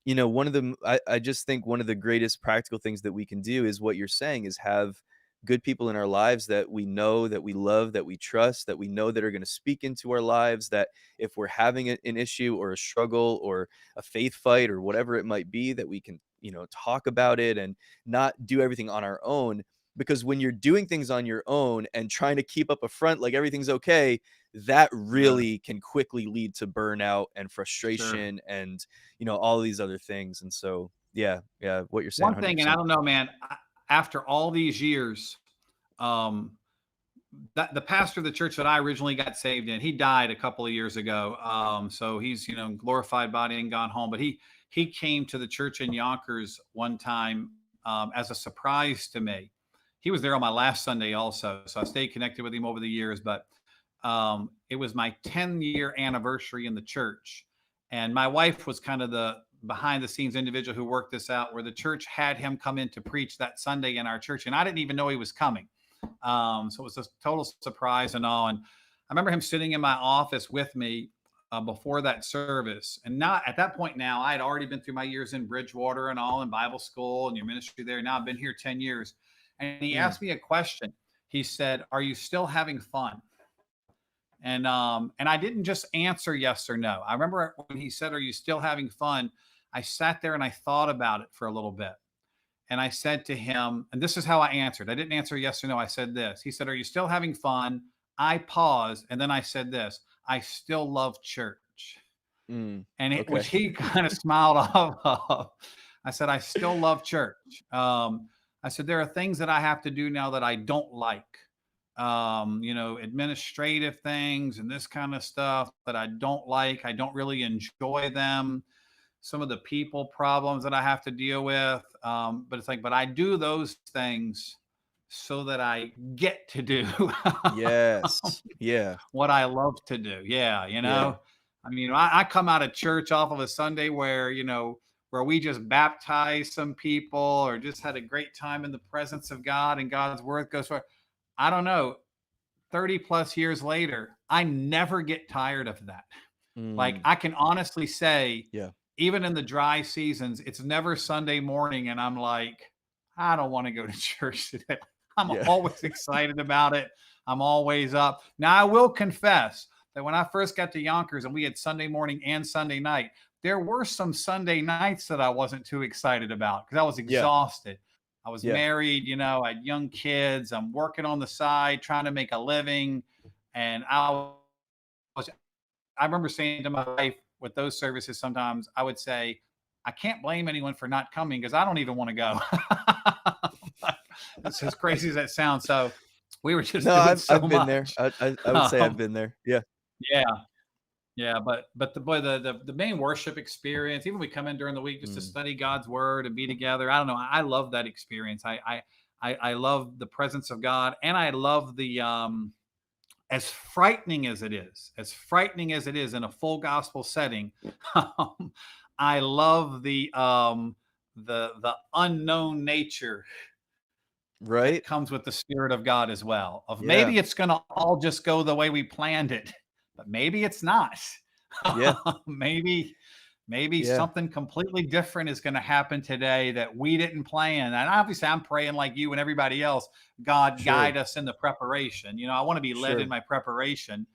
one of the I just think one of the greatest practical things that we can do is what you're saying is have good people in our lives that we know, that we love, that we trust, that we know that are going to speak into our lives, that if we're having an issue or a struggle or a faith fight or whatever it might be, that we can, talk about it and not do everything on our own. Because when you're doing things on your own and trying to keep up a front like everything's okay, that Yeah. really can quickly lead to burnout and Sure. frustration and all these other things. And so, yeah, yeah, what you're saying One thing, and I 100%. don't know, man, after all these years, um, that the pastor of the church that I originally got saved in, he died a couple of years ago. So he's, glorified body and gone home. But he came to the church in Yonkers one time as a surprise to me. He was there on my last Sunday also, so I stayed connected with him over the years. But it was my 10-year anniversary in the church, and my wife was kind of the behind the scenes individual who worked this out, where the church had him come in to preach that Sunday in our church, and I didn't even know he was coming. So it was a total surprise and all. And I remember him sitting in my office with me before that service. And not at that point now, I had already been through my years in Bridgewater and all in Bible school and your ministry there. Now I've been here 10 years. And he Mm, asked me a question. He said, "Are you still having fun?" And I didn't just answer yes or no. I remember when he said, "Are you still having fun?" I sat there and I thought about it for a little bit. And I said to him, and this is how I answered. I didn't answer yes or no. I said this. He said, "Are you still having fun?" I paused, and then I said this: "I still love church." And which okay. he kind of smiled off of. I said, "I still love church." I said, "There are things that I have to do now that I don't like. Administrative things and this kind of stuff that I don't like. I don't really enjoy them. Some of the people problems that I have to deal with. But it's like, but I do those things so that I get to do Yes. Yeah. what I love to do." Yeah, Yeah. I mean, I come out of church off of a Sunday where, where we just baptized some people or just had a great time in the presence of God and God's word goes for, I don't know, 30 plus years later, I never get tired of that. Like Mm, I can honestly say, yeah. even in the dry seasons, it's never Sunday morning and I'm like, I don't want to go to church today. I'm Yeah. always excited about it. I'm always up. Now, I will confess that when I first got to Yonkers and we had Sunday morning and Sunday night, there were some Sunday nights that I wasn't too excited about because I was Yeah. exhausted. I was Yeah. married, I had young kids. I'm working on the side, trying to make a living. And was I remember saying to my wife with those services, sometimes I would say, I can't blame anyone for not coming because I don't even want to go. It's as crazy as that sounds. So we were just No, doing so I've been there. much. I would say I've Um, been there. Yeah. yeah, yeah, but the boy, the main worship experience, even we come in during the week just to Mm, study God's word and be together. I don't know. I love that experience. I love the presence of God, and I love the as frightening as it is in a full gospel setting, I love the unknown nature that right? comes with the Spirit of God as well. Of Yeah. maybe it's going to all just go the way we planned it, but maybe it's not. Yeah. maybe maybe Yeah. something completely different is going to happen today that we didn't plan. And obviously, I'm praying like you and everybody else. God Sure. guide us in the preparation. I want to be led in Sure. my preparation,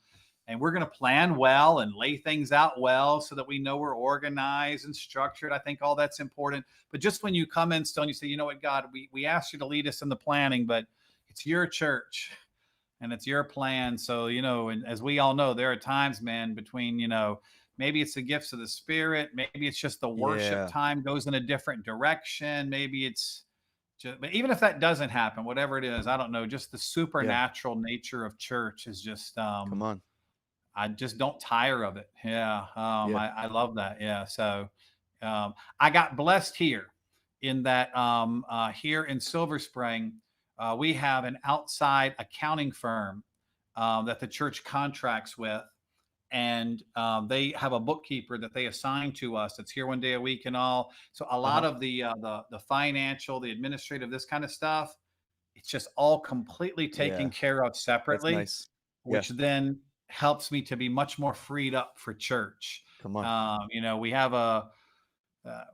and we're going to plan well and lay things out well so that we know we're organized and structured. I think all that's important. But just when you come in still and you say, "You know what, God, we asked you to lead us in the planning, but it's your church and it's your plan." So, and as we all know, there are times, man, between, maybe it's the gifts of the Spirit, maybe it's just the worship Yeah. time goes in a different direction, maybe it's just, but even if that doesn't happen, whatever it is, I don't know, just the Yeah. supernatural nature of church is just, Come on. I just don't tire of it. Yeah. Yeah. I love that. Yeah. So, I got blessed here in that, here in Silver Spring, we have an outside accounting firm that the church contracts with, and they have a bookkeeper that they assign to us that's here one day a week and all. So a lot Uh-huh. of the financial, the administrative, this kind of stuff, it's just all completely taken Yeah, care of that's separately, nice. Yeah, which then helps me to be much more freed up for church. come on. We have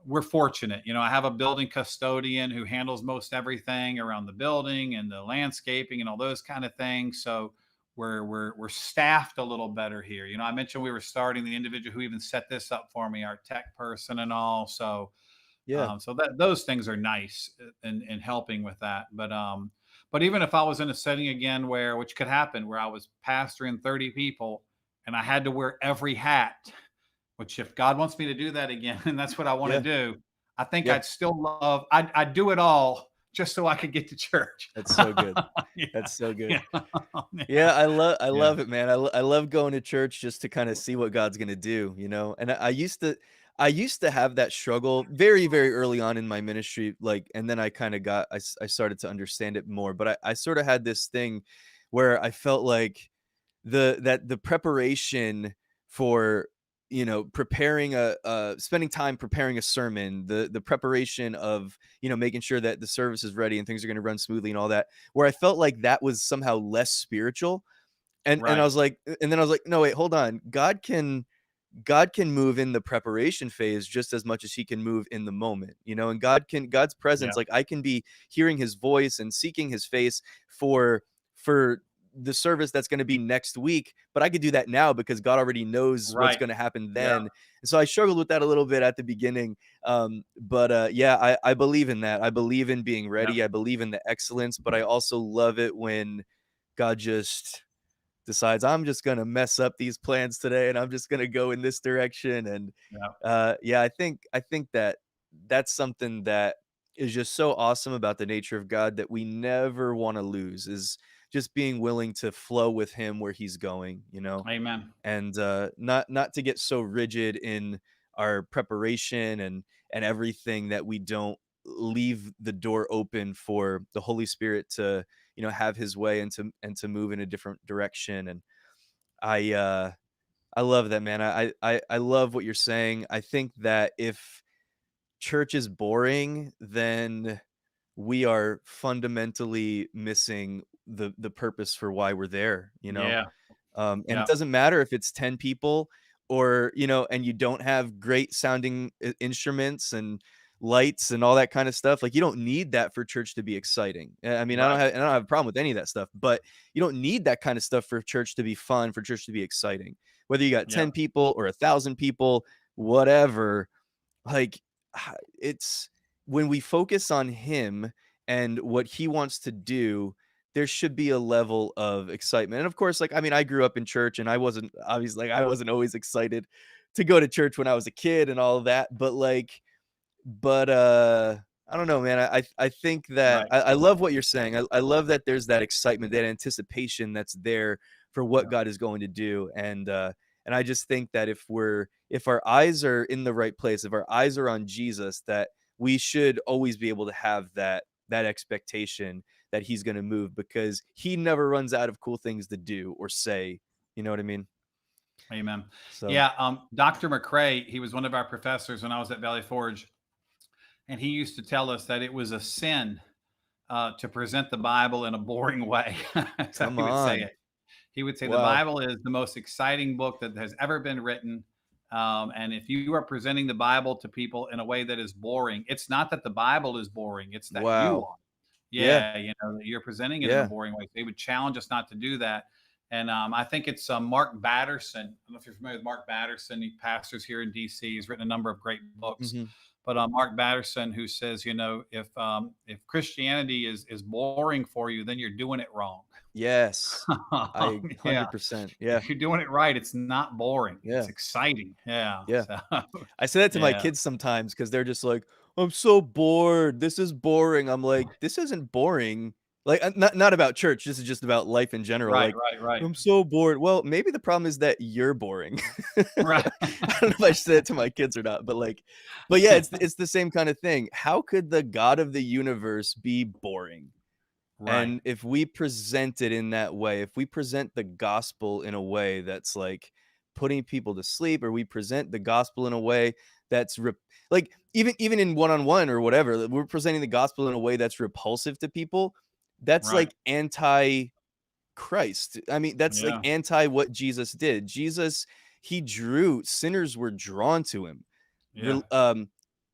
we're fortunate. I have a building custodian who handles most everything around the building and the landscaping and all those kind of things. So we're staffed a little better here. I mentioned we were starting the individual who even set this up for me, our tech person and all. So Yeah, that those things are nice in helping with that. But even if I was in a setting again which could happen, where I was pastoring 30 people and I had to wear every hat, which if God wants me to do that again, and that's what I want to yeah, do, I think yeah. I'd still love, I'd do it all just so I could get to church. That's so good. Yeah. That's so good. Yeah. Yeah. Yeah, I Yeah. love it, man. I love going to church just to kinda see what God's gonna do, you know? And I used to have that struggle very, very early on in my ministry, like, and then I kinda got I started to understand it more, but I sorta had this thing where I felt like the preparation for, preparing spending time preparing a sermon, the preparation of, making sure that the service is ready and things are gonna run smoothly and all that, where I felt like that was somehow less spiritual, and I Right. was like and then I was like, "No, wait, hold on. God can move in the preparation phase just as much as he can move in the moment, and God's Yeah. presence, like, I can be hearing his voice and seeking his face for the service that's going to be next week, but I could do that now because God already knows what's Right. going to happen Yeah. then. And so I struggled with that a little bit at the beginning. But yeah, I believe in that. I believe in being Yeah. ready. I believe in the excellence, but I also love it when God just decides I'm just gonna mess up these plans today and I'm just gonna go in this direction. And Yeah. yeah, I think that that's something that is just so awesome about the nature of God that we never want to lose is just being willing to flow with him where he's going. Amen. And not to get so rigid in our preparation and everything that we don't leave the door open for the Holy Spirit to have his way and to move in a different direction. And I love that, man. I love what you're saying. I think that if church is boring, then we are fundamentally missing the purpose for why we're there. Yeah. And it Yeah. doesn't matter if it's 10 people or, and you don't have great sounding instruments and lights and all that kind of stuff. Like, you don't need that for church to be exciting. I mean, Right. I don't have a problem with any of that stuff, but you don't need that kind of stuff for church to be fun, for church to be exciting. Whether you got Yeah. 10 people or 1,000 people, whatever, like, it's when we focus on him and what he wants to do, there should be a level of excitement. And of course, like, I mean, I grew up in church and I wasn't obviously like I wasn't always excited to go to church when I was a kid and all of that. But I don't know, man. I think that Right. I love what you're saying. I love that there's that excitement, that anticipation that's there for what Yeah. God is going to do. And I just think that if our eyes are in the right place, if our eyes are on Jesus, that we should always be able to have that expectation that he's going to move, because he never runs out of cool things to do or say. You know what I mean? Amen. So, Yeah. Dr. McCrae, he was one of our professors when I was at Valley Forge, and he used to tell us that it was a sin to present the Bible in a boring way. That's how come he would say on. it. He would say the Wow. Bible is the most exciting book that has ever been written. And if you are presenting the Bible to people in a way that is boring, it's not that the Bible is boring, it's that you Wow. are. Yeah. Yeah, that you're presenting it in a Yeah. boring way. They would challenge us not to do that. And I think it's Mark Batterson. I don't know if you're familiar with Mark Batterson. He pastors here in DC. He's written a number of great books. Mhm. But Mark Batterson, who says, if Christianity is boring for you, then you're doing it wrong. Yes. I Yeah. 100%. Yeah. If you're doing it right, it's not boring. It's Yeah. exciting. Yeah. Yeah. So, I say that to my yeah. kids sometimes because 'cause they're just like, "I'm so bored. This is boring." I'm like, "This isn't boring." Like, not about church, this is just about life in general. Right, Like, right, right. "I'm so bored." Well, maybe the problem is that you're boring. Right. I don't know if I should say it to my kids or not, but yeah, it's the same kind of thing. How could the God of the universe be boring? Right. And if we present it in that way, if we present the gospel in a way that's like putting people to sleep, or we present the gospel in a way that's like even in one-on-one or whatever, we're presenting the gospel in a way that's repulsive to people, that's Right. like anti Christ. I mean, that's like Yeah. anti what Jesus did. Jesus, he drew sinners were drawn to him. Yeah. Rel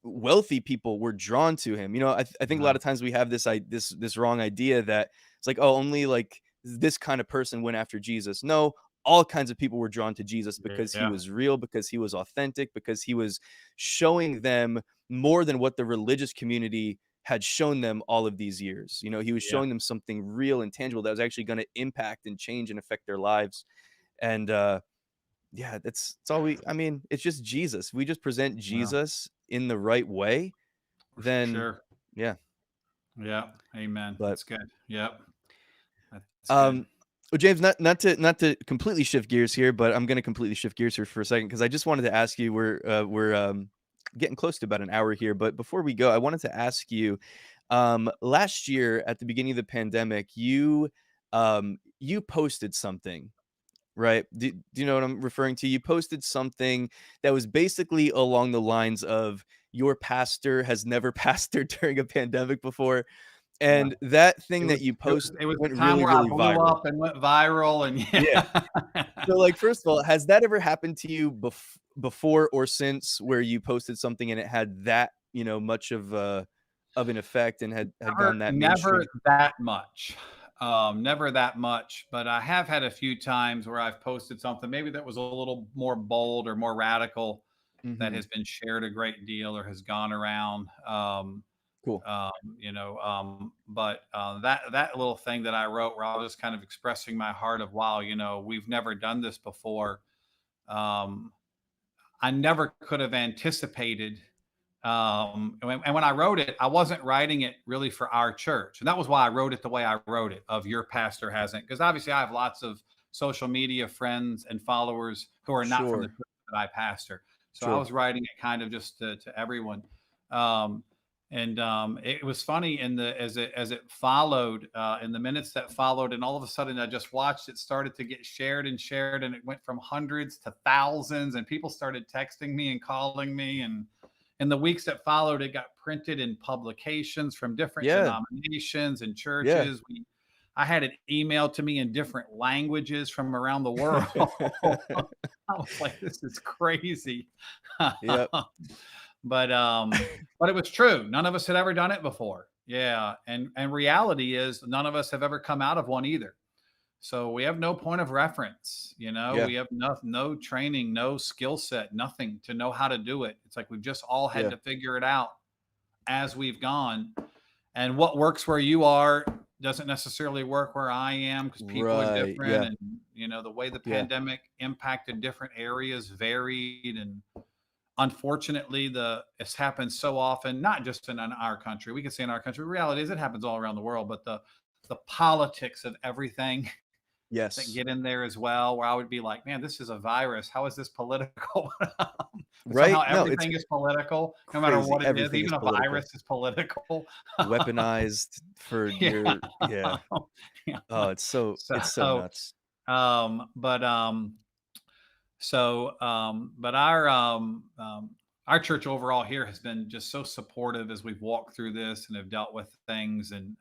Wealthy people were drawn to him. You know, I think a lot Yeah. of times we have this wrong idea that it's like, oh, only like this kind of person went after Jesus. No, all kinds of people were drawn to Jesus because he Yeah. was real, because he was authentic, because he was showing them more than what the religious community had shown them all of these years. You know, he was Yeah. showing them something real and tangible that was actually going to impact and change and affect their lives. And yeah, that's all we I mean, it's just Jesus. We just present Yeah. Jesus in the right way, For then sure. yeah. Yeah. Amen. But That's good. Yep. That's good. um well, James, not to completely shift gears here, but I'm gonna completely shift gears here for a second because I just wanted to ask you, we're getting close to about an hour here, but before we go, I wanted to ask you, last year at the beginning of the pandemic, you posted something. Right. Do you know what I'm referring to? You posted something that was basically along the lines of your pastor has never pastored during a pandemic before. Yeah. And that It thing was that you it was post it was the went time really, where I really blew viral. up and went viral and Yeah. yeah. So, like, first of all, has that ever happened to you before or since where you posted something and it had that, much of an effect and had Never gone that never mainstream? that much. Never that much, but I have had a few times where I've posted something maybe that was a little more bold or more radical that Mhm. has been shared a great deal or has gone around. Cool. But that little thing that I wrote where I was just kind of expressing my heart of, wow, we've never done this before. Um, I never could have anticipated. And when I wrote it, I wasn't writing it really for our church. And that was why I wrote it the way I wrote it of your pastor hasn't, because obviously I have lots of social media friends and followers who are not from the Sure. church that I pastor. So I Sure. was writing it kind of just to everyone. Um, and it was funny as it followed in the minutes that followed, and all of a sudden I just watched it started to get shared and shared, and it went from hundreds to thousands, and people started texting me and calling me, and in the weeks that followed, it got printed in publications from different Yeah. denominations and Yeah. churches. I had it emailed to me in different languages from around the world. I was like, this is crazy. Yep. But it was true. None of us had ever done it before. Yeah. And reality is none of us have ever come out of one either. So we have no point of reference, Yeah. we have no training, no skill set, nothing to know how to do it. It's like we've just all had Yeah. to figure it out as we've gone. And what works where you are doesn't necessarily work where I am because people are Right. different. Yeah. And, the way the Yeah. pandemic impacted different areas varied. And unfortunately, it's happened so often, not just in our country. We can say in our country, reality is it happens all around the world, but the politics of everything that Yes. get in there as well, where I would be like, man, this is a virus. How is this political? But Right? somehow No, it's everything is political, no matter crazy. what it is. Everything is Even a political. virus is political. Weaponized for Yeah. your yeah. Yeah. Oh, it's so So, nuts. um, but but our church overall here has been just so supportive as we've walked through this and have dealt with things, and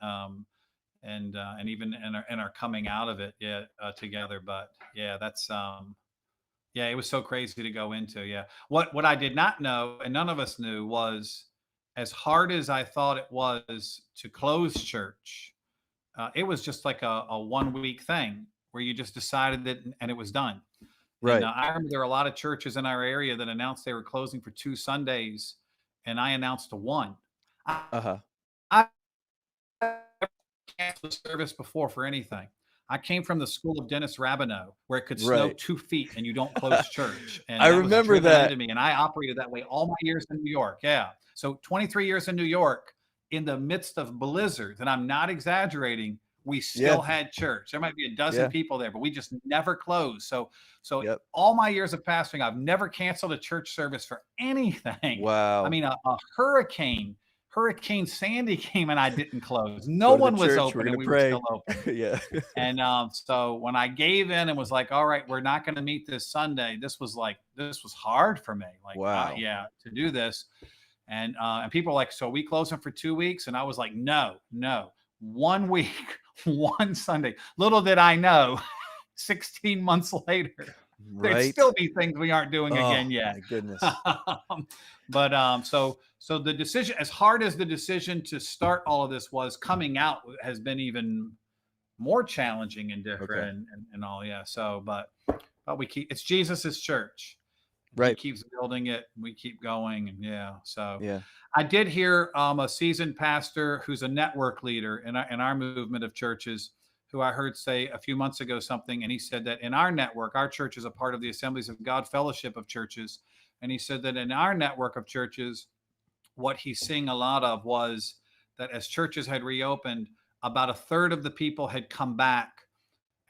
even in our coming out of it, yeah, together. But yeah, yeah, it was so crazy to go into. Yeah, what I did not know, and none of us knew, was as hard as I thought it was to close church. It was just like a 1 week thing where you just decided that, and it was done. And Right. I remember there were a lot of churches in our area that announced they were closing for 2 Sundays, and I announced a one. I, Uh-huh. I canceled service before for anything. I came from the school of Dennis Rabineau, where it could snow Right. 2 feet and you don't close church. I And that was remember driven into that. me. And I operated that way all my years in New York. Yeah. So 23 years in New York, in the midst of blizzards, and I'm not exaggerating, we Yeah. still had church. There might be a dozen Yeah. people there, but we just never closed. So Yep. all my years of pastoring, I've never canceled a church service for anything. I Wow. mean, a Hurricane Sandy came and I didn't close. No Go to the one was church, we're open and gonna we were pray. still open. Yeah. And so when I gave in and was like, all right, we're not going to meet this Sunday, this was hard for me. Like, Wow. yeah, to do this. And people were like, so we closing for 2 weeks? And I was like, no, 1 week, one Sunday. Little did I know, 16 months later, there'd Right. still be things we aren't doing Oh again yet. my goodness. So the decision, as hard as the decision to start all of this was, coming out has been even more challenging and Okay. different and all. Yeah. So, but we keep, it's Jesus's church. And he Right. keeps building it. We keep going. And yeah. So Yeah. I did hear a seasoned pastor who's a network leader in our movement of churches, who I heard say a few months ago something. And he said that in our network, our church is a part of the Assemblies of God Fellowship of Churches. And he said that in our network of churches, what he's seeing a lot of was that as churches had reopened, about a third of the people had come back,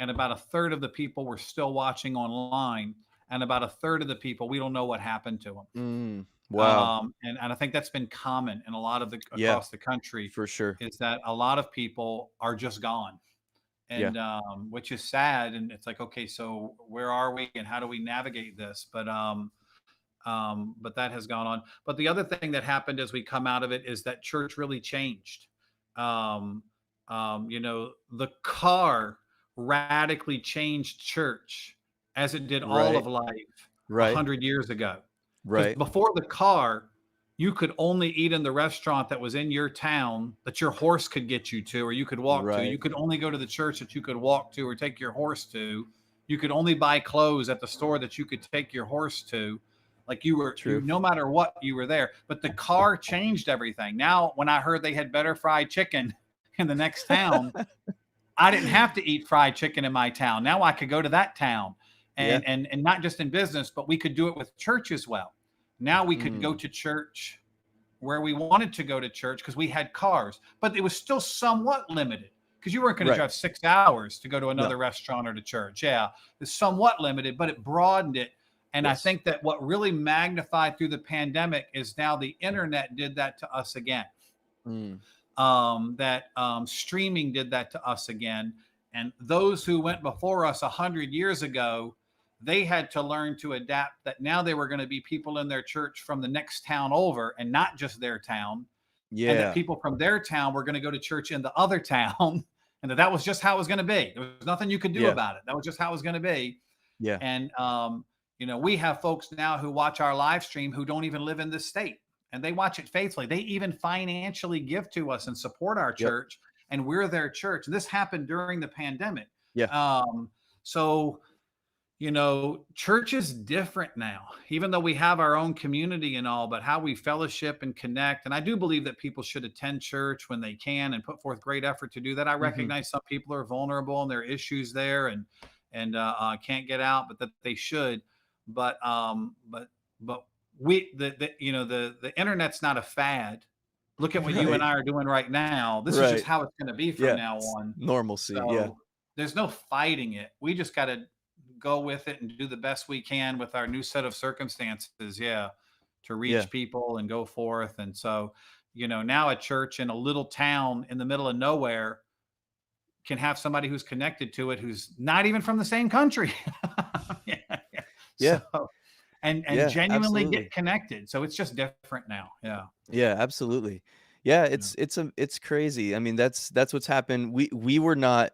and about a third of the people were still watching online, and about a third of the people, we don't know what happened to them. Wow. And I think that's been common in a lot of the Yeah, across the country, for sure. is that a lot of people are just gone, Yeah. and which is sad. And it's like, okay, so where are we, and how do we navigate this? But that has gone on. But the other thing that happened as we come out of it is that church really changed. Um, the car radically changed church, as it did all of Right. life a Right. hundred years ago. Because Right. before the car, you could only eat in the restaurant that was in your town that your horse could get you to, or you could walk to. Right. You could only go to the church that you could walk to or take your horse to. You could only buy clothes at the store that you could take your horse to. Like you, True. no matter what, you were there. But the car changed everything. Now, when I heard they had better fried chicken in the next town, I didn't have to eat fried chicken in my town. Now I could go to that town, Yeah. and not just in business, but we could do it with church as well. Now we could go Mm. to church where we wanted to go to church because we had cars, but it was still somewhat limited, because you weren't going to Right. drive 6 hours to go to No. another restaurant or to church. Yeah, it's somewhat limited, but it broadened it. And I Yes. think that what really magnified through the pandemic is now the internet did that to us again. Mm. That streaming did that to us again. And those who went before us 100 years ago, they had to learn to adapt, that now they were going to be people in their church from the next town over, and not just their town, and that Yeah. people from their town were going to go to church in the other town, and that was just how it was going to be. There was nothing you could do Yeah. about it. That was just how it was going to be. Yeah. And we have folks now who watch our live stream who don't even live in this state, and they watch it faithfully. They even financially give to us and support our Yep. church, and we're their church. This happened during the pandemic. Yeah. So church is different now, even though we have our own community and all, but how we fellowship and connect. And I do believe that people should attend church when they can and put forth great effort to do that. I Mhm. recognize some people are vulnerable and there are issues there, and can't get out, but that they should. But we the internet's not a fad. Look at what you and Right. I are doing right now. This is just Right. how it's going to be from Yeah. now It's on. normalcy. Yeah. So there's no fighting it. We just got to go with it and do the best we can with our new set of circumstances. Yeah. To Yeah. reach people and go forth. And so, now a church in a little town in the middle of nowhere can have somebody who's connected to it who's not even from the same country. Yeah, yeah. Yeah. So, and Yeah. genuinely Absolutely. get connected. So it's just different now. Yeah. Yeah, absolutely. Yeah, Yeah. it's crazy. I mean, that's what's happened. We were not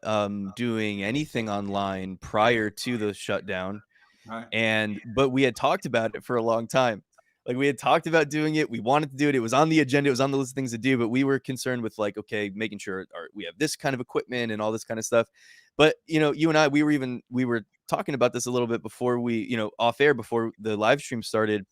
doing anything online prior to the shutdown, All right. and but we had talked about it for a long time. Like we had talked about doing it. We wanted to do it. It was on the agenda. It was on the list of things to do, but we were concerned with like, okay, making sure we have this kind of equipment and all this kind of stuff. But you and I, we were talking about this a little bit before we, off air before the live stream started,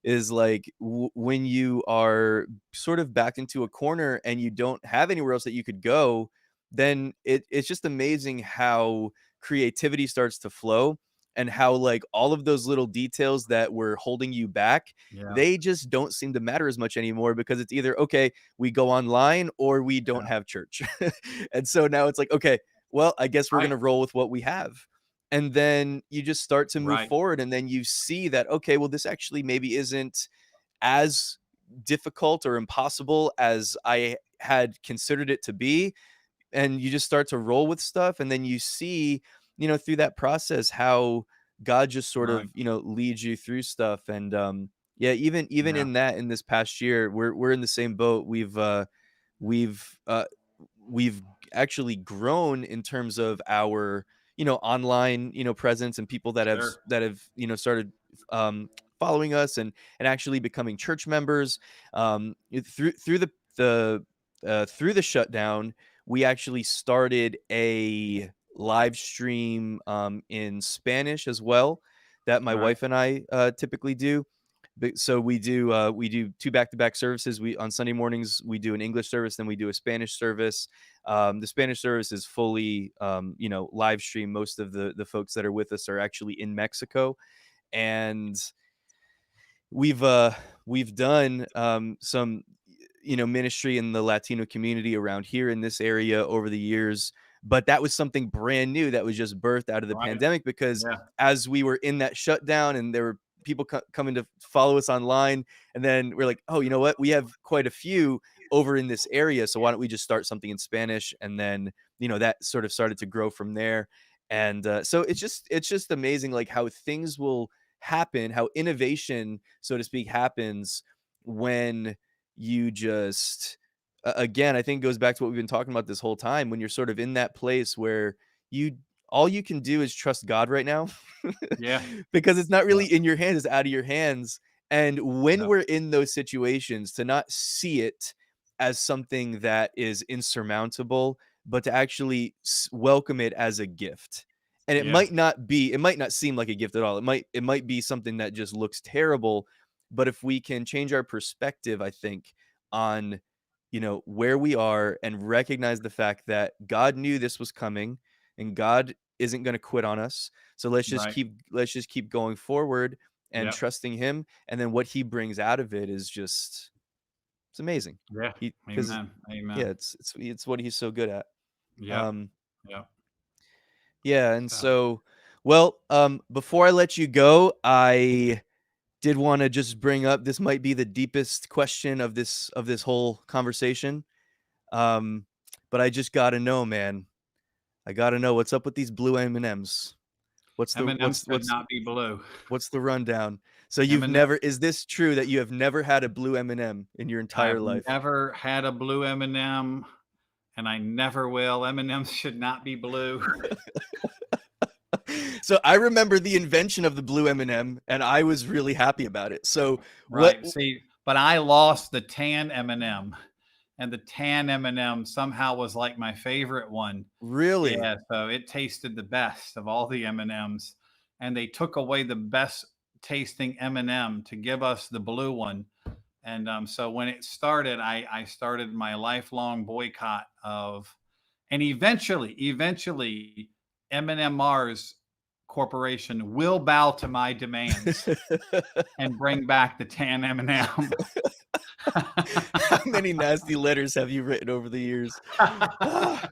is like when you are sort of backed into a corner and you don't have anywhere else that you could go, then it's just amazing how creativity starts to flow, and how like all of those little details that were holding you back, Yeah. they just don't seem to matter as much anymore, because it's either okay, we go online or we don't Yeah. have church. And so now it's like, okay, well, I guess we're going Right. to roll with what we have. And then you just start to move Right. forward, and then you see that, okay, well, this actually maybe isn't as difficult or impossible as I had considered it to be. And you just start to roll with stuff, and then you see, through that process, how God just sort Right. of, leads you through stuff. And yeah, even Yeah. in this past year, we're in the same boat. We've we've actually grown in terms of our, online, presence, and people Sure. that have, started um, following us and actually becoming church members. Through through the shutdown, we actually started a live stream in Spanish as well that my Right. wife and I typically do. So we do two back-to-back services. We On Sunday mornings we do an English service, then we do a Spanish service. The Spanish service is fully live stream. Most of the folks that are with us are actually in Mexico, and we've uh we've done some ministry in the Latino community around here in this area over the years, but that was something brand new that was just birthed out of the Right. pandemic, because Yeah. as we were in that shutdown and there were people coming to follow us online, and then we're like, oh, you know what, we have quite a few over in this area, so why don't we just start something in Spanish? And then that sort of started to grow from there. And so it's just amazing, like how things will happen, how innovation, so to speak, happens when you just again, I think it goes back to what we've been talking about this whole time, when you're sort of in that place where you all you can do is trust God right now. Yeah. Because it's not Yeah. really in your hands, it's out of your hands. And when Yeah. we're in those situations, to not see it as something that is insurmountable, but to actually welcome it as a gift. And Yeah. it might not seem like a gift at all. It might be something that just looks terrible, but if we can change our perspective, I think, on where we are, and recognize the fact that God knew this was coming, and God isn't going to quit on us. So Right. let's just keep going forward and Yep. trusting him, and then what he brings out of it is just it's amazing. Yeah. He Because Amen. yeah, Amen. it's what he's so good at. Yep. Um Yep. yeah, and So, so well, before I let you go, I did want to just bring up, this might be the deepest question of this whole conversation. Um but I just got to know, man. I got to know, what's up with these blue M&Ms? What's the M&Ms should not be blue. what's the rundown? So you've M&M, never is this true that you have never had a blue M&M in your entire I've life? never had a blue M&M, and I never will. M&Ms should not be blue. So I remember the invention of the blue M&M, and I was really happy about it. So what Right. See, but I lost the tan M&M, and the tan M&M somehow was like my favorite one. really? Yeah, so it tasted the best of all the M&Ms, and they took away the best tasting M&M to give us the blue one. And so when it started, I started my lifelong boycott of, and eventually, M&M Mars Corporation will bow to my demands and bring back the tan M&M. How many nasty letters have you written over the years? Ah,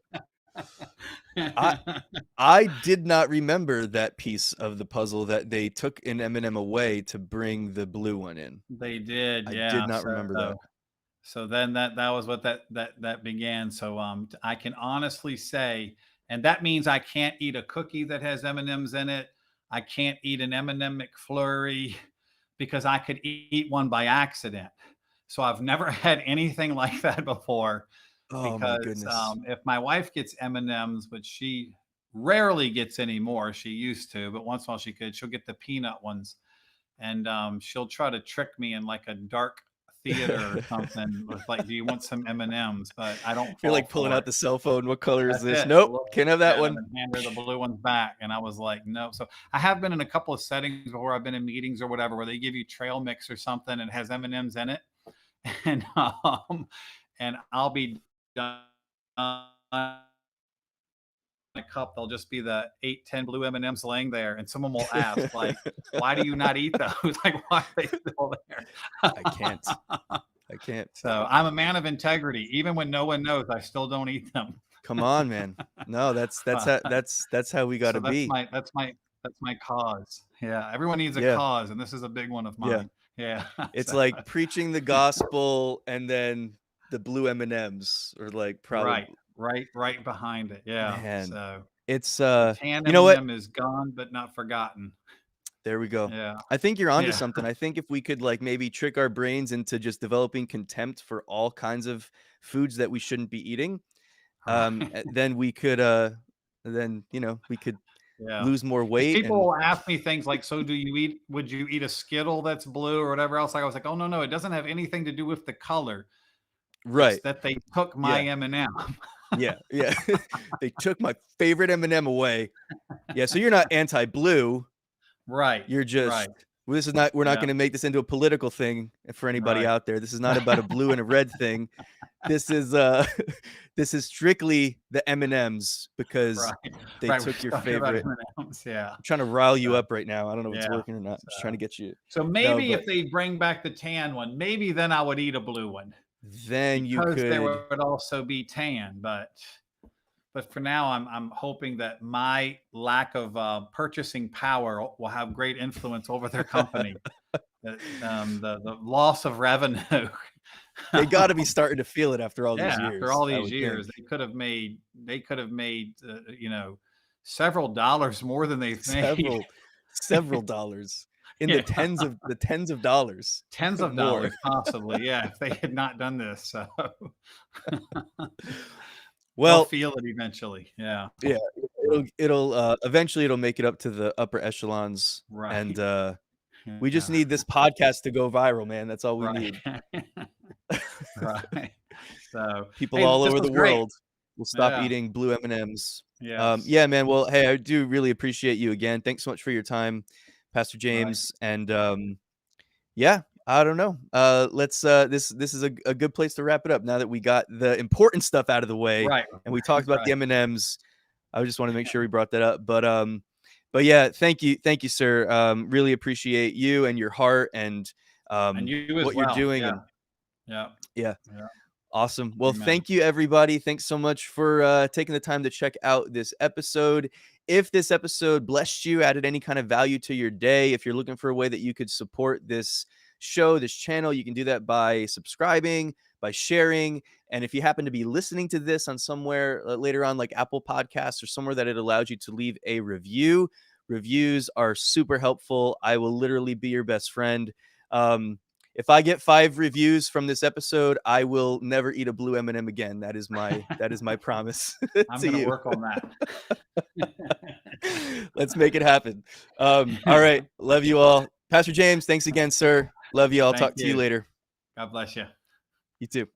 I I did not remember that piece of the puzzle, that they took an M&M away to bring the blue one in. They did, I did yeah. not remember that. So then that was what that began. So I can honestly say, and that means I can't eat a cookie that has M&Ms in it. I can't eat an M&M McFlurry because I could eat one by accident. So I've never had anything like that before, Oh my because goodness. if my wife gets M&Ms, which she rarely gets anymore, she used to, but once in a while she could, she'll get the peanut ones, and she'll try to trick me in like a dark theater or something with like, "Do you want some M&Ms?" But I don't You're fall like pulling for out it. the cell phone. What color is That's this? it. Nope, Look can't have that at them one. and hand her the blue ones back, and I was like, "No." So I have been in a couple of settings before. I've been in meetings or whatever where they give you trail mix or something and it has M&Ms in it, and and I'll be done a cup, there'll just be the 8, 10 blue M&Ms laying there, and someone will ask, like, "Why do you not eat those?" Like, why are they still there? I can't. I can't. So I'm a man of integrity. Even when no one knows, I still don't eat them. Come on, man. No, that's how we So gotta be. that's my cause. Yeah, everyone needs a Yeah, cause, and this is a big one of yeah. mine. Yeah. It's So like preaching the gospel, and then the blue M&Ms are like right, probably right behind it. Yeah. man. So It's the tan you know what? M&M is gone but not forgotten. There we go. Yeah. I think you're onto Yeah. something. I think if we could like maybe trick our brains into just developing contempt for all kinds of foods that we shouldn't be eating, then we could then we could Yeah. lose more Because weight. And people ask me things like, "So would you eat a Skittle that's blue or whatever else?" Like, I was like, "Oh, no, no, it doesn't have anything to do with the color. It's right. that they took my Yeah. M&M." Yeah. Yeah. They took my favorite M&M away. Yeah, so you're not anti-blue. Right, You're just right, well, this is not we're not yeah, gonna make this into a political thing for anybody right, out there. This is not about a blue and a red thing. This is this is strictly the M&Ms because right, they right, we're took your talking about favorite. M&Ms, yeah, I'm trying to rile you so, up right now. I don't know if it's yeah, working or not. I'm just trying to so get you. so No, maybe but if they bring back the tan one, maybe then I would eat a blue one then you because there could. would also be tan, but for now, I'm hoping that my lack of purchasing power will have great influence over their company. That, the loss of revenue. They gotta be starting to feel it after all these Yeah, after years, all I these would think. years, they could have made several dollars more than they've made. Several several dollars in Yeah, the tens of dollars tens of more. dollars possibly. Yeah, if they had not done this, so they'll Well, feel it eventually. Yeah, yeah, eventually it'll make it up to the upper echelons, and, right. we just Yeah, need this podcast to go viral, man, that's all we right. need. Right. So, People hey, all this over was the great. world will stop Yeah. eating blue M&Ms. Yes. Yeah, man, well, hey, I do really appreciate you again. Thanks so much for your time, Pastor Right. James, and, yeah, I don't know, this is a good place to wrap it up now that we got the important stuff out of the way, Right. and we talked about the Right. M&Ms. I just wanna make sure we brought that up, but yeah, thank you, sir, really appreciate you and your heart and, And you as what you're well. doing, Yeah. and Yeah. yeah. Yeah. Awesome. Well, Amen. thank you, everybody. Thanks so much for taking the time to check out this episode. If this episode blessed you, added any kind of value to your day, if you're looking for a way that you could support this show, this channel, you can do that by subscribing, by sharing. And if you happen to be listening to this on somewhere later on, like Apple Podcasts or somewhere that it allows you to leave a review, reviews are super helpful. I will literally be your best friend. If I get 5 reviews from this episode, I will never eat a blue M&M again. That is my promise I'm to gonna you. work on that. Let's make it happen. All right. Love you all. Pastor James, thanks again, sir. Love you. I'll Thank talk to you you. later. God bless you. You too.